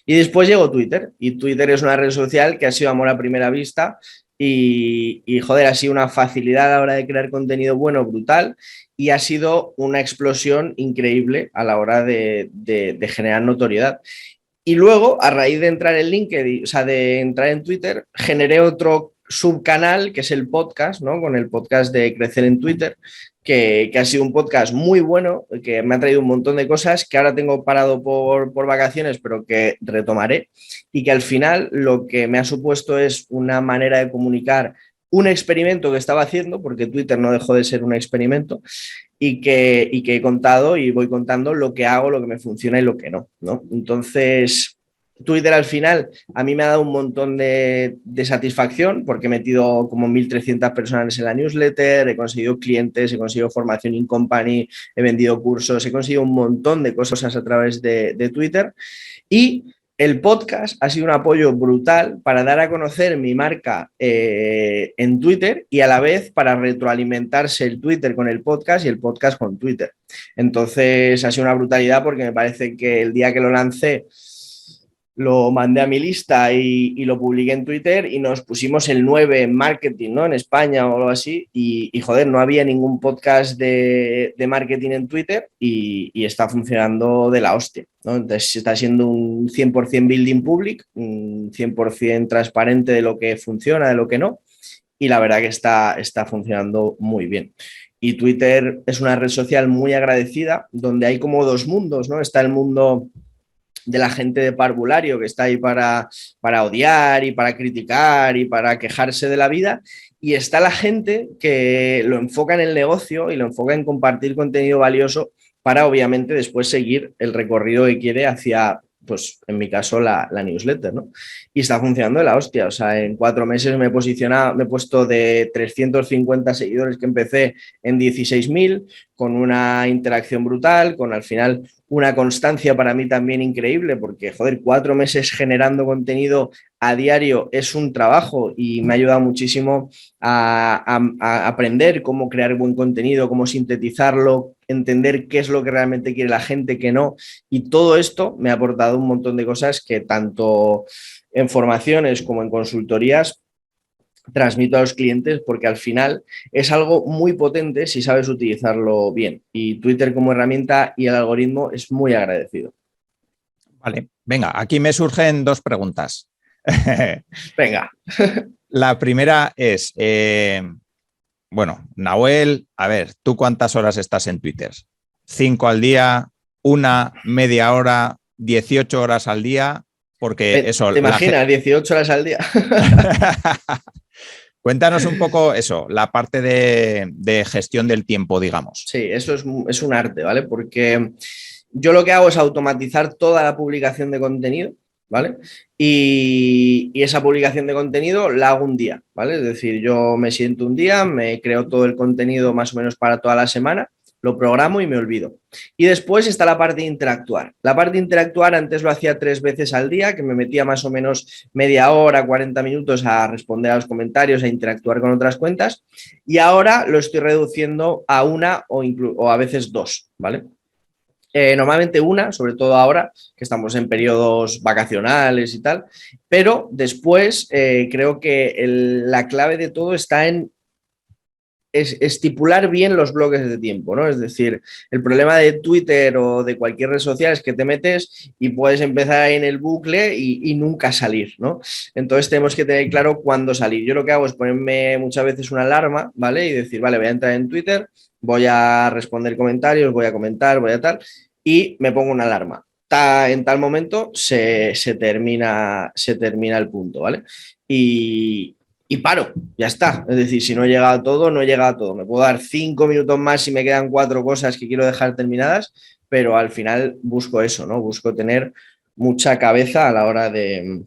Y después llegó Twitter, y Twitter es una red social que ha sido amor a primera vista y joder, ha sido una facilidad a la hora de crear contenido bueno, brutal, y ha sido una explosión increíble a la hora de generar notoriedad. Y luego, a raíz de entrar en LinkedIn, o sea, de entrar en Twitter, generé otro subcanal que es el podcast, ¿no? Con el podcast de Crecer en Twitter, que ha sido un podcast muy bueno, que me ha traído un montón de cosas que ahora tengo parado por vacaciones, pero que retomaré y que al final lo que me ha supuesto es una manera de comunicar un experimento que estaba haciendo, porque Twitter no dejó de ser un experimento, y que he contado y voy contando lo que hago, lo que me funciona y lo que no, ¿no? Entonces, Twitter al final a mí me ha dado un montón de satisfacción porque he metido como 1.300 personas en la newsletter, he conseguido clientes, he conseguido formación in company, he vendido cursos, he conseguido un montón de cosas a través de Twitter y el podcast ha sido un apoyo brutal para dar a conocer mi marca en Twitter y a la vez para retroalimentarse el Twitter con el podcast y el podcast con Twitter. Entonces ha sido una brutalidad porque me parece que el día que lo lancé lo mandé a mi lista y lo publiqué en Twitter y nos pusimos el 9 en marketing, ¿no? En España o algo así. Joder, no había ningún podcast de marketing en Twitter y está funcionando de la hostia, ¿no? Entonces está siendo un 100% building public, un 100% transparente de lo que funciona, de lo que no. Y la verdad que está funcionando muy bien. Y Twitter es una red social muy agradecida, donde hay como dos mundos, ¿no? Está el mundo de la gente de parvulario que está ahí para odiar y para criticar y para quejarse de la vida. Y está la gente que lo enfoca en el negocio y lo enfoca en compartir contenido valioso para obviamente después seguir el recorrido que quiere hacia, pues en mi caso, la newsletter, ¿no? Y está funcionando de la hostia. O sea, en 4 meses me he puesto de 350 seguidores que empecé en 16.000, con una interacción brutal, con al final una constancia para mí también increíble, porque, joder, 4 meses generando contenido a diario es un trabajo y me ha ayudado muchísimo a aprender cómo crear buen contenido, cómo sintetizarlo, entender qué es lo que realmente quiere la gente, qué no. Y todo esto me ha aportado un montón de cosas que tanto en formaciones como en consultorías transmito a los clientes, porque al final es algo muy potente si sabes utilizarlo bien. Y Twitter como herramienta y el algoritmo es muy agradecido. Vale, venga, aquí me surgen 2 preguntas. Venga. La primera es, bueno, Nahuel, a ver, ¿tú cuántas horas estás en Twitter? ¿5 al día? ¿1? ¿Media hora? ¿18 horas al día? Porque eso... ¿Te imaginas? 18 horas al día. Cuéntanos un poco eso, la parte de gestión del tiempo, digamos. Sí, eso es un arte, ¿vale? Porque yo lo que hago es automatizar toda la publicación de contenido, ¿vale? Y esa publicación de contenido la hago un día, ¿vale? Es decir, yo me siento un día, me creo todo el contenido más o menos para toda la semana, lo programo y me olvido. Y después está la parte de interactuar. La parte de interactuar antes lo hacía 3 veces al día, que me metía más o menos media hora, 40 minutos a responder a los comentarios, a interactuar con otras cuentas. Y ahora lo estoy reduciendo a 1 o a veces 2, ¿vale? Normalmente 1, sobre todo ahora que estamos en periodos vacacionales y tal, pero después creo que la clave de todo está en estipular bien los bloques de tiempo, ¿no? Es decir, el problema de Twitter o de cualquier red social es que te metes y puedes empezar en el bucle y nunca salir, ¿no? Entonces tenemos que tener claro cuándo salir. Yo lo que hago es ponerme muchas veces una alarma, ¿vale? Y decir, vale, voy a entrar en Twitter, voy a responder comentarios, voy a comentar, voy a tal, y me pongo una alarma. En tal momento se termina el punto, ¿vale? Y paro, ya está. Es decir, si no he llegado a todo, no he llegado a todo. Me puedo dar 5 minutos más si me quedan 4 cosas que quiero dejar terminadas, pero al final busco eso, ¿no? Busco tener mucha cabeza a la hora de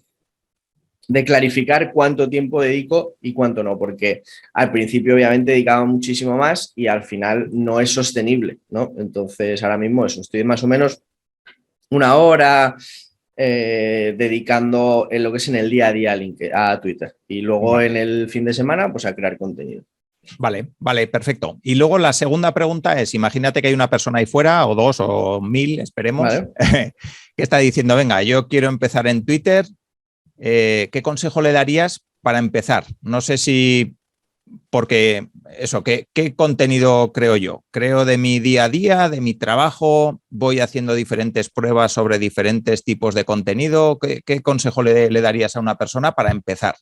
clarificar cuánto tiempo dedico y cuánto no, porque al principio obviamente dedicaba muchísimo más y al final no es sostenible, ¿no? Entonces ahora mismo eso, estoy más o menos 1 hora dedicando en lo que es en el día a día a Twitter y luego en el fin de semana pues a crear contenido. Vale, vale, perfecto. Y luego la segunda pregunta es, imagínate que hay una persona ahí fuera, o 2 o 1000, esperemos, ¿vale? Que está diciendo, venga, yo quiero empezar en Twitter, ¿qué consejo le darías para empezar? No sé si, porque eso, ¿qué contenido creo yo? Creo de mi día a día, de mi trabajo, voy haciendo diferentes pruebas sobre diferentes tipos de contenido. ¿Qué consejo le darías a una persona para empezar?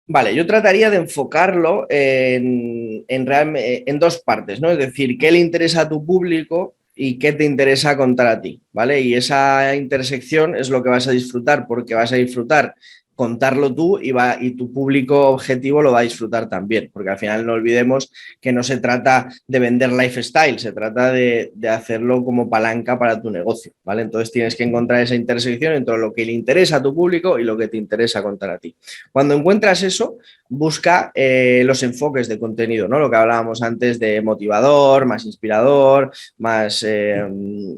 Vale, yo trataría de enfocarlo en 2 partes, ¿no? Es decir, qué le interesa a tu público y qué te interesa contar a ti, ¿vale? Y esa intersección es lo que vas a disfrutar, porque vas a disfrutar contarlo tú y tu público objetivo lo va a disfrutar también, porque al final no olvidemos que no se trata de vender lifestyle, se trata de hacerlo como palanca para tu negocio, ¿vale? Entonces tienes que encontrar esa intersección entre lo que le interesa a tu público y lo que te interesa contar a ti. Cuando encuentras eso, busca los enfoques de contenido, ¿no? Lo que hablábamos antes de motivador, más inspirador, más de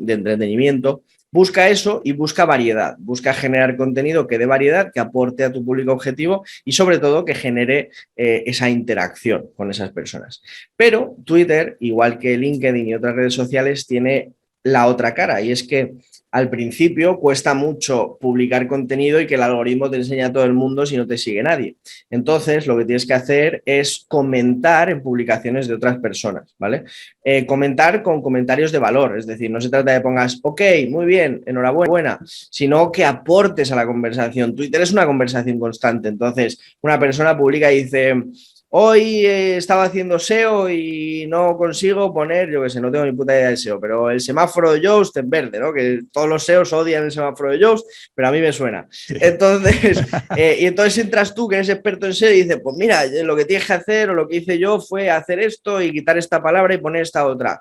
entretenimiento. Busca eso y busca variedad, busca generar contenido que dé variedad, que aporte a tu público objetivo y sobre todo que genere esa interacción con esas personas. Pero Twitter, igual que LinkedIn y otras redes sociales, tiene la otra cara, y es que al principio cuesta mucho publicar contenido y que el algoritmo te enseñe a todo el mundo si no te sigue nadie. Entonces, lo que tienes que hacer es comentar en publicaciones de otras personas, ¿vale? Comentar con comentarios de valor, es decir, no se trata de pongas, ok, muy bien, enhorabuena, sino que aportes a la conversación. Twitter es una conversación constante, entonces una persona publica y dice... Hoy estaba haciendo SEO y no consigo poner, yo qué sé, no tengo ni puta idea de SEO, pero el semáforo de Yoast en verde, ¿no? Que todos los SEOs odian el semáforo de Yoast, pero a mí me suena. Entonces, y entonces entras tú, que eres experto en SEO, y dices, pues mira, lo que tienes que hacer o lo que hice yo fue hacer esto y quitar esta palabra y poner esta otra.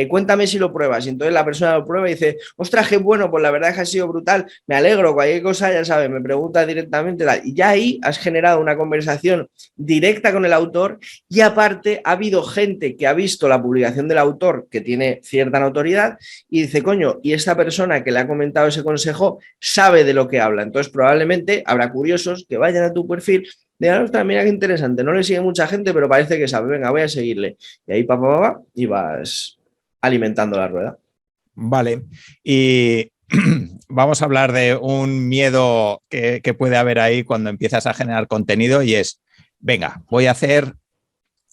Cuéntame si lo pruebas. Y entonces la persona lo prueba y dice, ostras, qué bueno, pues la verdad es que ha sido brutal, me alegro, cualquier cosa, ya sabes, me pregunta directamente, tal. Y ya ahí has generado una conversación directa con el autor y aparte ha habido gente que ha visto la publicación del autor que tiene cierta notoriedad y dice, coño, y esta persona que le ha comentado ese consejo sabe de lo que habla. Entonces probablemente habrá curiosos que vayan a tu perfil, digan, ostras, mira qué interesante, no le sigue mucha gente, pero parece que sabe, venga, voy a seguirle. Y ahí y vas alimentando la rueda. Vale, y vamos a hablar de un miedo que puede haber ahí cuando empiezas a generar contenido y es, venga, voy a hacer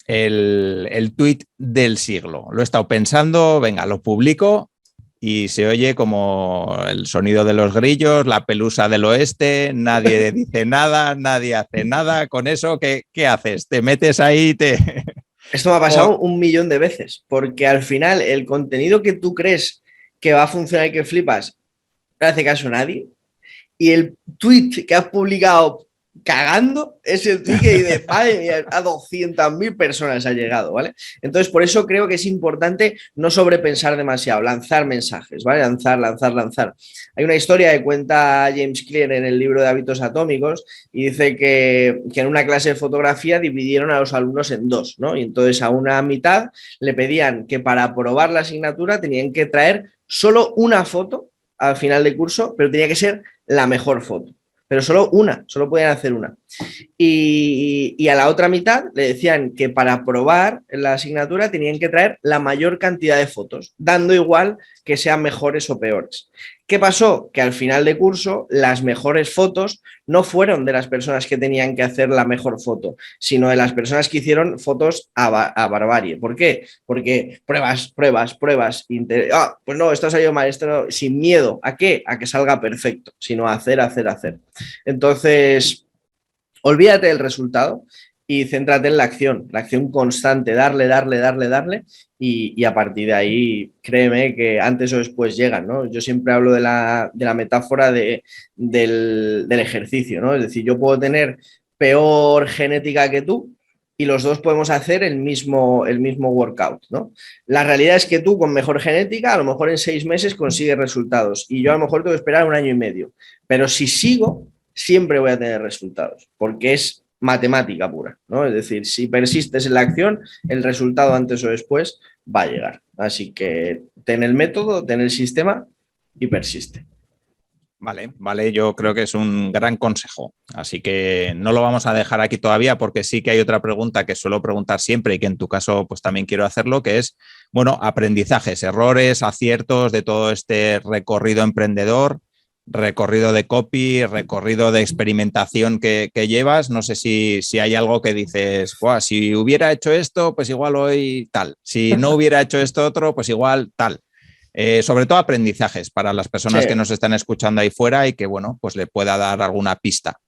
el tweet del siglo. Lo he estado pensando, venga, lo publico y se oye como el sonido de los grillos, la pelusa del oeste, nadie dice nada, nadie hace nada. Con eso, ¿qué haces? ¿Te metes ahí? Esto me ha pasado un millón de veces, porque al final el contenido que tú crees que va a funcionar y que flipas, no hace caso a nadie. Y el tweet que has publicado cagando es el tweet que dice, madre mía, a 200.000 personas ha llegado, ¿vale? Entonces, por eso creo que es importante no sobrepensar demasiado, lanzar mensajes, ¿vale? Lanzar. Hay una historia que cuenta James Clear en el libro de Hábitos Atómicos y dice que en una clase de fotografía dividieron a los alumnos en dos, ¿no? Y entonces a una mitad le pedían que para aprobar la asignatura tenían que traer solo una foto al final del curso, pero tenía que ser la mejor foto. Pero solo podían hacer una. Y a la otra mitad le decían que para aprobar la asignatura tenían que traer la mayor cantidad de fotos, dando igual que sean mejores o peores. ¿Qué pasó? Que al final de curso las mejores fotos no fueron de las personas que tenían que hacer la mejor foto, sino de las personas que hicieron fotos a barbarie. ¿Por qué? Porque pruebas. Pues no, esto ha salido mal, esto no, sin miedo. ¿A qué? A que salga perfecto, sino a hacer. Entonces, olvídate del resultado y céntrate en la acción constante, darle y a partir de ahí, créeme que antes o después llegan, ¿no? Yo siempre hablo de la metáfora del ejercicio, ¿no? Es decir, yo puedo tener peor genética que tú y los dos podemos hacer el mismo workout, ¿no? La realidad es que tú con mejor genética a lo mejor en 6 meses consigues resultados y yo a lo mejor tengo que esperar 1 año y medio, pero si sigo siempre voy a tener resultados porque es matemática pura, ¿no? Es decir, si persistes en la acción, el resultado antes o después va a llegar. Así que ten el método, ten el sistema y persiste. Vale, yo creo que es un gran consejo. Así que no lo vamos a dejar aquí todavía porque sí que hay otra pregunta que suelo preguntar siempre y que en tu caso pues también quiero hacerlo, que es, bueno, aprendizajes, errores, aciertos de todo este recorrido emprendedor, recorrido de copy, recorrido de experimentación que llevas. No sé si hay algo que dices, si hubiera hecho esto, pues igual hoy tal. Si no hubiera hecho esto otro, pues igual tal. Sobre todo aprendizajes para las personas que nos están escuchando ahí fuera y que, bueno, pues le pueda dar alguna pista.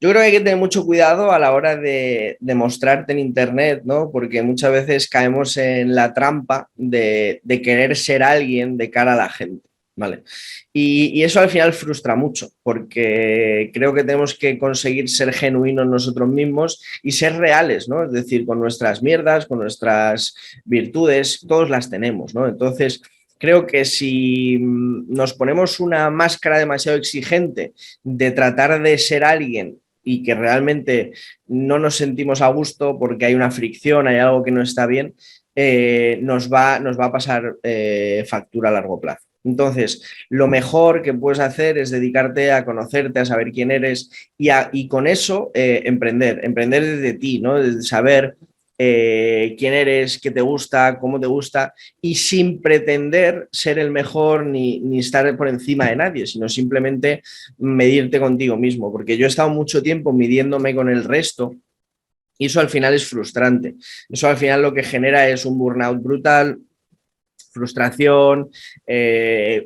Yo creo que hay que tener mucho cuidado a la hora de mostrarte en Internet, ¿no? Porque muchas veces caemos en la trampa de querer ser alguien de cara a la gente. ¿Vale? Y eso al final frustra mucho, porque creo que tenemos que conseguir ser genuinos nosotros mismos y ser reales, ¿no? Es decir, con nuestras mierdas, con nuestras virtudes, todos las tenemos, ¿no? Entonces, creo que si nos ponemos una máscara demasiado exigente de tratar de ser alguien y que realmente no nos sentimos a gusto porque hay una fricción, hay algo que no está bien, nos va a pasar factura a largo plazo. Entonces, lo mejor que puedes hacer es dedicarte a conocerte, a saber quién eres y con eso emprender desde ti, ¿no? Desde saber quién eres, qué te gusta, cómo te gusta, y sin pretender ser el mejor ni estar por encima de nadie, sino simplemente medirte contigo mismo, porque yo he estado mucho tiempo midiéndome con el resto y eso al final es frustrante. Eso al final lo que genera es un burnout brutal, frustración,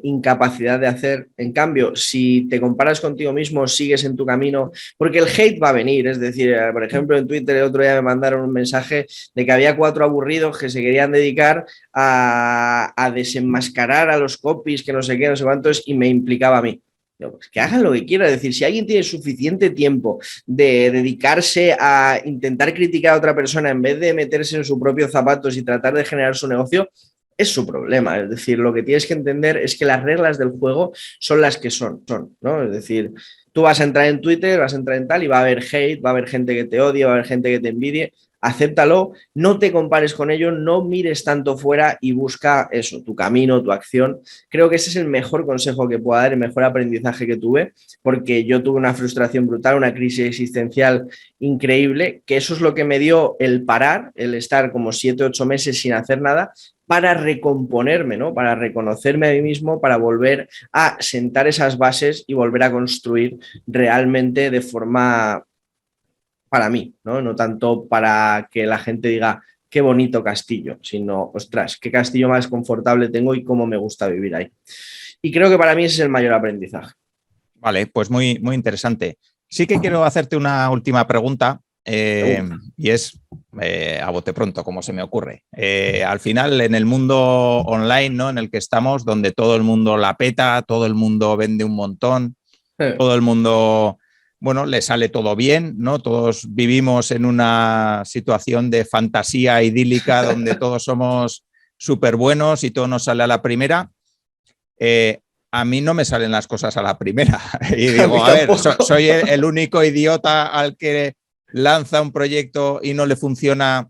incapacidad de hacer. En cambio, si te comparas contigo mismo, sigues en tu camino, porque el hate va a venir. Es decir, por ejemplo, en Twitter el otro día me mandaron un mensaje de que había 4 aburridos que se querían dedicar a desenmascarar a los copies, que no sé qué, no sé cuántos, y me implicaba a mí. Pues que hagan lo que quieran. Es decir, si alguien tiene suficiente tiempo de dedicarse a intentar criticar a otra persona en vez de meterse en sus propios zapatos y tratar de generar su negocio, es su problema. Es decir, lo que tienes que entender es que las reglas del juego son las que son, ¿no? Es decir, tú vas a entrar en Twitter, vas a entrar en tal y va a haber hate, va a haber gente que te odie, va a haber gente que te envidie. Acéptalo, no te compares con ellos, no mires tanto fuera y busca eso, tu camino, tu acción. Creo que ese es el mejor consejo que puedo dar, el mejor aprendizaje que tuve, porque yo tuve una frustración brutal, una crisis existencial increíble, que eso es lo que me dio el parar, el estar como 7, 8 meses sin hacer nada, para recomponerme, ¿no? Para reconocerme a mí mismo, para volver a sentar esas bases y volver a construir realmente de forma para mí, ¿no? No tanto para que la gente diga qué bonito castillo, sino, ostras, qué castillo más confortable tengo y cómo me gusta vivir ahí. Y creo que para mí ese es el mayor aprendizaje. Vale, pues muy, muy interesante. Sí que quiero hacerte una última pregunta y es a bote pronto, como se me ocurre. Al final, en el mundo online, ¿no?, en el que estamos, donde todo el mundo la peta, todo el mundo vende un montón, todo el mundo, bueno, le sale todo bien, ¿no? Todos vivimos en una situación de fantasía idílica donde todos somos súper buenos y todo nos sale a la primera. A mí no me salen las cosas a la primera. Y digo, a ver, soy el único idiota al que lanza un proyecto y no le funciona,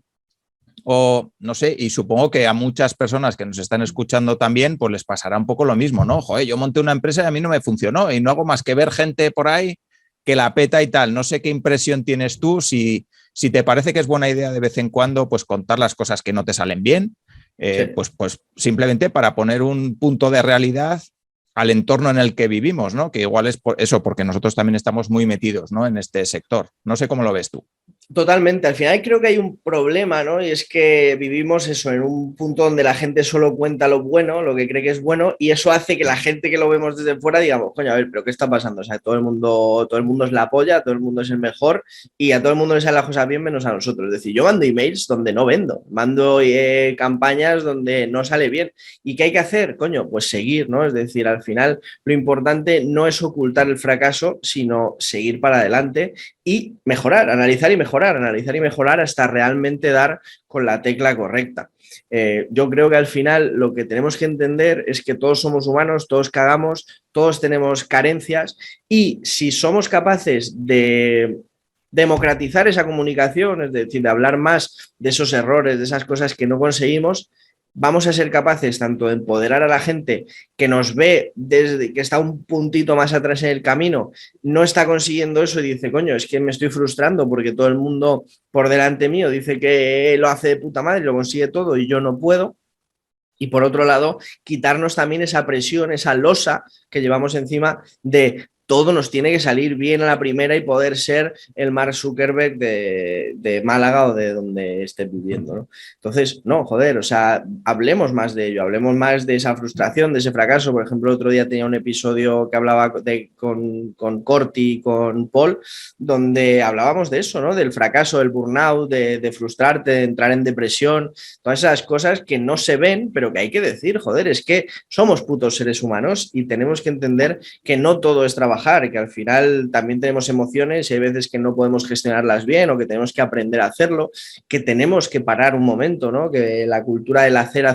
o no sé, y supongo que a muchas personas que nos están escuchando también, pues les pasará un poco lo mismo, ¿no? Joder, yo monté una empresa y a mí no me funcionó y no hago más que ver gente por ahí que la peta y tal. No sé qué impresión tienes tú, si te parece que es buena idea de vez en cuando pues contar las cosas que no te salen bien, Sí. pues simplemente para poner un punto de realidad al entorno en el que vivimos, ¿no? Que igual es por eso, porque nosotros también estamos muy metidos, ¿no?, en este sector. No sé cómo lo ves tú. Totalmente, al final creo que hay un problema, ¿no? Y es que vivimos eso en un punto donde la gente solo cuenta lo bueno, lo que cree que es bueno, y eso hace que la gente que lo vemos desde fuera digamos, coño, a ver, pero ¿qué está pasando? O sea, todo el mundo es la polla, todo el mundo es el mejor y a todo el mundo le salen las cosas bien menos a nosotros. Es decir, yo mando emails donde no vendo, mando campañas donde no sale bien. ¿Y qué hay que hacer? Coño, pues seguir, ¿no? Es decir, al final lo importante no es ocultar el fracaso, sino seguir para adelante y mejorar, analizar y mejorar hasta realmente dar con la tecla correcta. Yo creo que al final lo que tenemos que entender es que todos somos humanos, todos cagamos, todos tenemos carencias y si somos capaces de democratizar esa comunicación, es decir, de hablar más de esos errores, de esas cosas que no conseguimos, vamos a ser capaces tanto de empoderar a la gente que nos ve desde que está un puntito más atrás en el camino, no está consiguiendo eso y dice, coño, es que me estoy frustrando porque todo el mundo por delante mío dice que lo hace de puta madre, lo consigue todo y yo no puedo. Y por otro lado, quitarnos también esa presión, esa losa que llevamos encima de todo nos tiene que salir bien a la primera y poder ser el Mark Zuckerberg de Málaga o de donde esté viviendo, ¿no? Entonces, no, joder, o sea, hablemos más de ello, hablemos más de esa frustración, de ese fracaso. Por ejemplo, el otro día tenía un episodio que hablaba con Corti y con Paul, donde hablábamos de eso, ¿no? Del fracaso, del burnout, de frustrarte, de entrar en depresión, todas esas cosas que no se ven, pero que hay que decir, joder, es que somos putos seres humanos y tenemos que entender que no todo es trabajar, que al final también tenemos emociones y hay veces que no podemos gestionarlas bien o que tenemos que aprender a hacerlo, que tenemos que parar un momento, ¿no? Que la cultura del hacer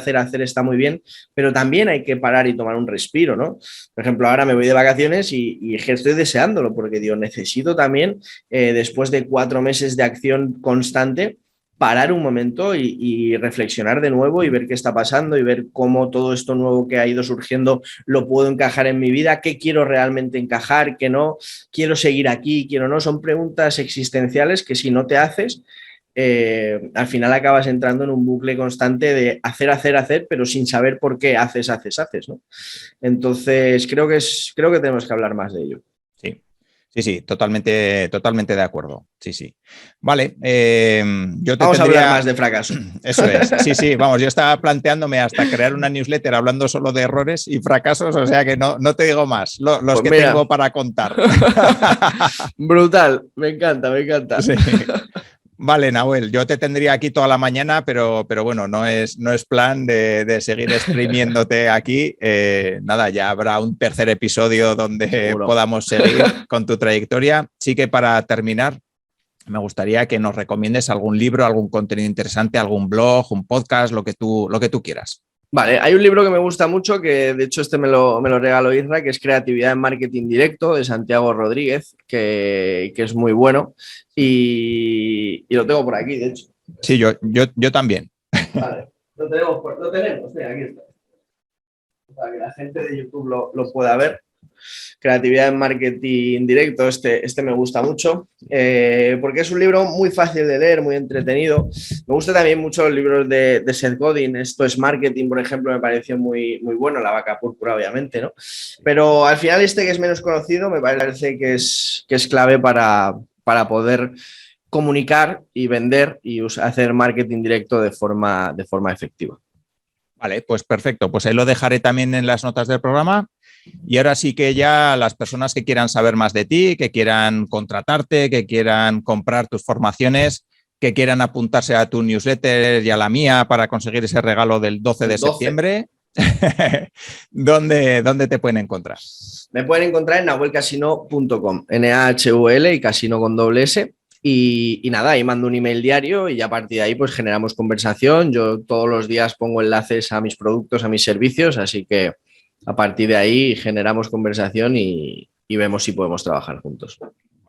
está muy bien, pero también hay que parar y tomar un respiro, ¿no? Por ejemplo, ahora me voy de vacaciones y estoy deseándolo porque digo, necesito también, después de 4 meses de acción constante, parar un momento y reflexionar de nuevo y ver qué está pasando y ver cómo todo esto nuevo que ha ido surgiendo lo puedo encajar en mi vida, qué quiero realmente encajar, qué no, quiero seguir aquí, quiero no. Son preguntas existenciales que si no te haces, al final acabas entrando en un bucle constante de hacer, pero sin saber por qué haces, ¿no? Entonces, creo que tenemos que hablar más de ello. Sí, totalmente de acuerdo. Sí. Vale, vamos a hablar más de fracaso. Eso es, sí, vamos, yo estaba planteándome hasta crear una newsletter hablando solo de errores y fracasos, o sea que no te digo más, los pues que tengo para contar. Brutal, me encanta. Sí. Vale, Nahuel, yo te tendría aquí toda la mañana, pero bueno, no es plan de seguir exprimiéndote aquí. Nada, ya habrá un tercer episodio donde seguro podamos seguir con tu trayectoria. Sí que para terminar, me gustaría que nos recomiendes algún libro, algún contenido interesante, algún blog, un podcast, lo que tú quieras. Vale, hay un libro que me gusta mucho, que de hecho me lo regaló Isra, que es Creatividad en Marketing Directo, de Santiago Rodríguez, que es muy bueno y lo tengo por aquí, de hecho. Sí, yo también. Vale, lo tenemos, mira, aquí está. Para que la gente de YouTube lo pueda ver. Creatividad en Marketing Directo, este me gusta mucho, porque es un libro muy fácil de leer, muy entretenido. Me gusta también mucho los libros de Seth Godin. Esto es Marketing, por ejemplo, me pareció muy, muy bueno. La vaca púrpura, obviamente, ¿no? Pero al final que es menos conocido, me parece que es clave para poder comunicar y vender y hacer marketing directo de forma efectiva. Vale, pues perfecto. Pues ahí lo dejaré también en las notas del programa. Y ahora sí que ya las personas que quieran saber más de ti, que quieran contratarte, que quieran comprar tus formaciones, que quieran apuntarse a tu newsletter y a la mía para conseguir ese regalo del 12 de septiembre, ¿dónde te pueden encontrar? Me pueden encontrar en nahuelcasino.com, NAHUL y casino con doble S. Y nada, ahí mando un email diario y a partir de ahí pues generamos conversación. Yo todos los días pongo enlaces a mis productos, a mis servicios, así que a partir de ahí generamos conversación y vemos si podemos trabajar juntos.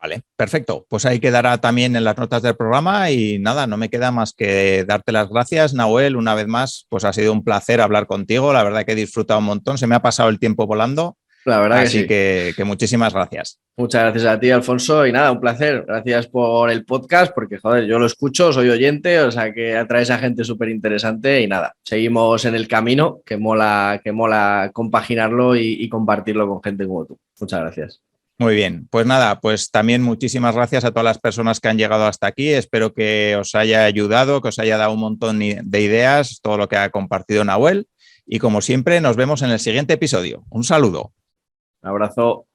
Vale, perfecto. Pues ahí quedará también en las notas del programa y nada, no me queda más que darte las gracias, Nahuel, una vez más. Pues ha sido un placer hablar contigo, la verdad que he disfrutado un montón, se me ha pasado el tiempo volando. La verdad así que que muchísimas gracias. Muchas gracias a ti, Alfonso, y nada, un placer. Gracias por el podcast, porque joder, yo lo escucho, soy oyente, o sea que atraes a gente súper interesante y nada, seguimos en el camino, que mola compaginarlo y compartirlo con gente como tú. Muchas gracias. Muy bien, pues nada, pues también muchísimas gracias a todas las personas que han llegado hasta aquí. Espero que os haya ayudado, que os haya dado un montón de ideas, todo lo que ha compartido Nahuel. Y como siempre, nos vemos en el siguiente episodio. Un saludo. Un abrazo.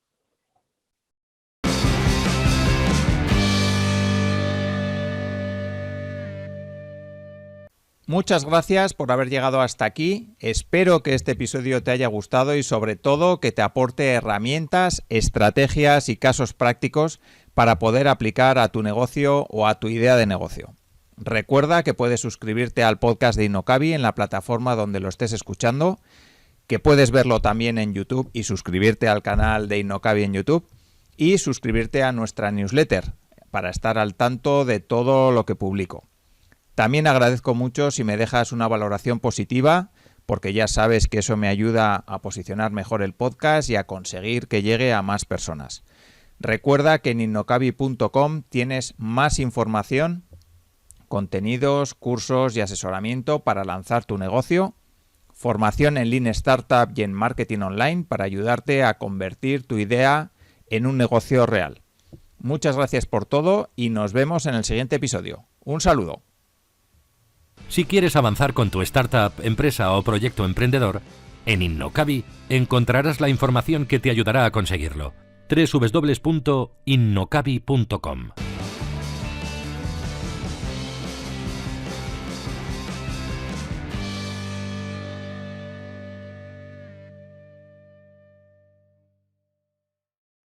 Muchas gracias por haber llegado hasta aquí. Espero que este episodio te haya gustado y sobre todo que te aporte herramientas, estrategias y casos prácticos para poder aplicar a tu negocio o a tu idea de negocio. Recuerda que puedes suscribirte al podcast de InnoCabi en la plataforma donde lo estés escuchando, que puedes verlo también en YouTube y suscribirte al canal de InnoCabi en YouTube y suscribirte a nuestra newsletter para estar al tanto de todo lo que publico. También agradezco mucho si me dejas una valoración positiva, porque ya sabes que eso me ayuda a posicionar mejor el podcast y a conseguir que llegue a más personas. Recuerda que en innocabi.com tienes más información, contenidos, cursos y asesoramiento para lanzar tu negocio, formación en Lean Startup y en marketing online para ayudarte a convertir tu idea en un negocio real. Muchas gracias por todo y nos vemos en el siguiente episodio. Un saludo. Si quieres avanzar con tu startup, empresa o proyecto emprendedor, en InnoCabi encontrarás la información que te ayudará a conseguirlo. www.innocabi.com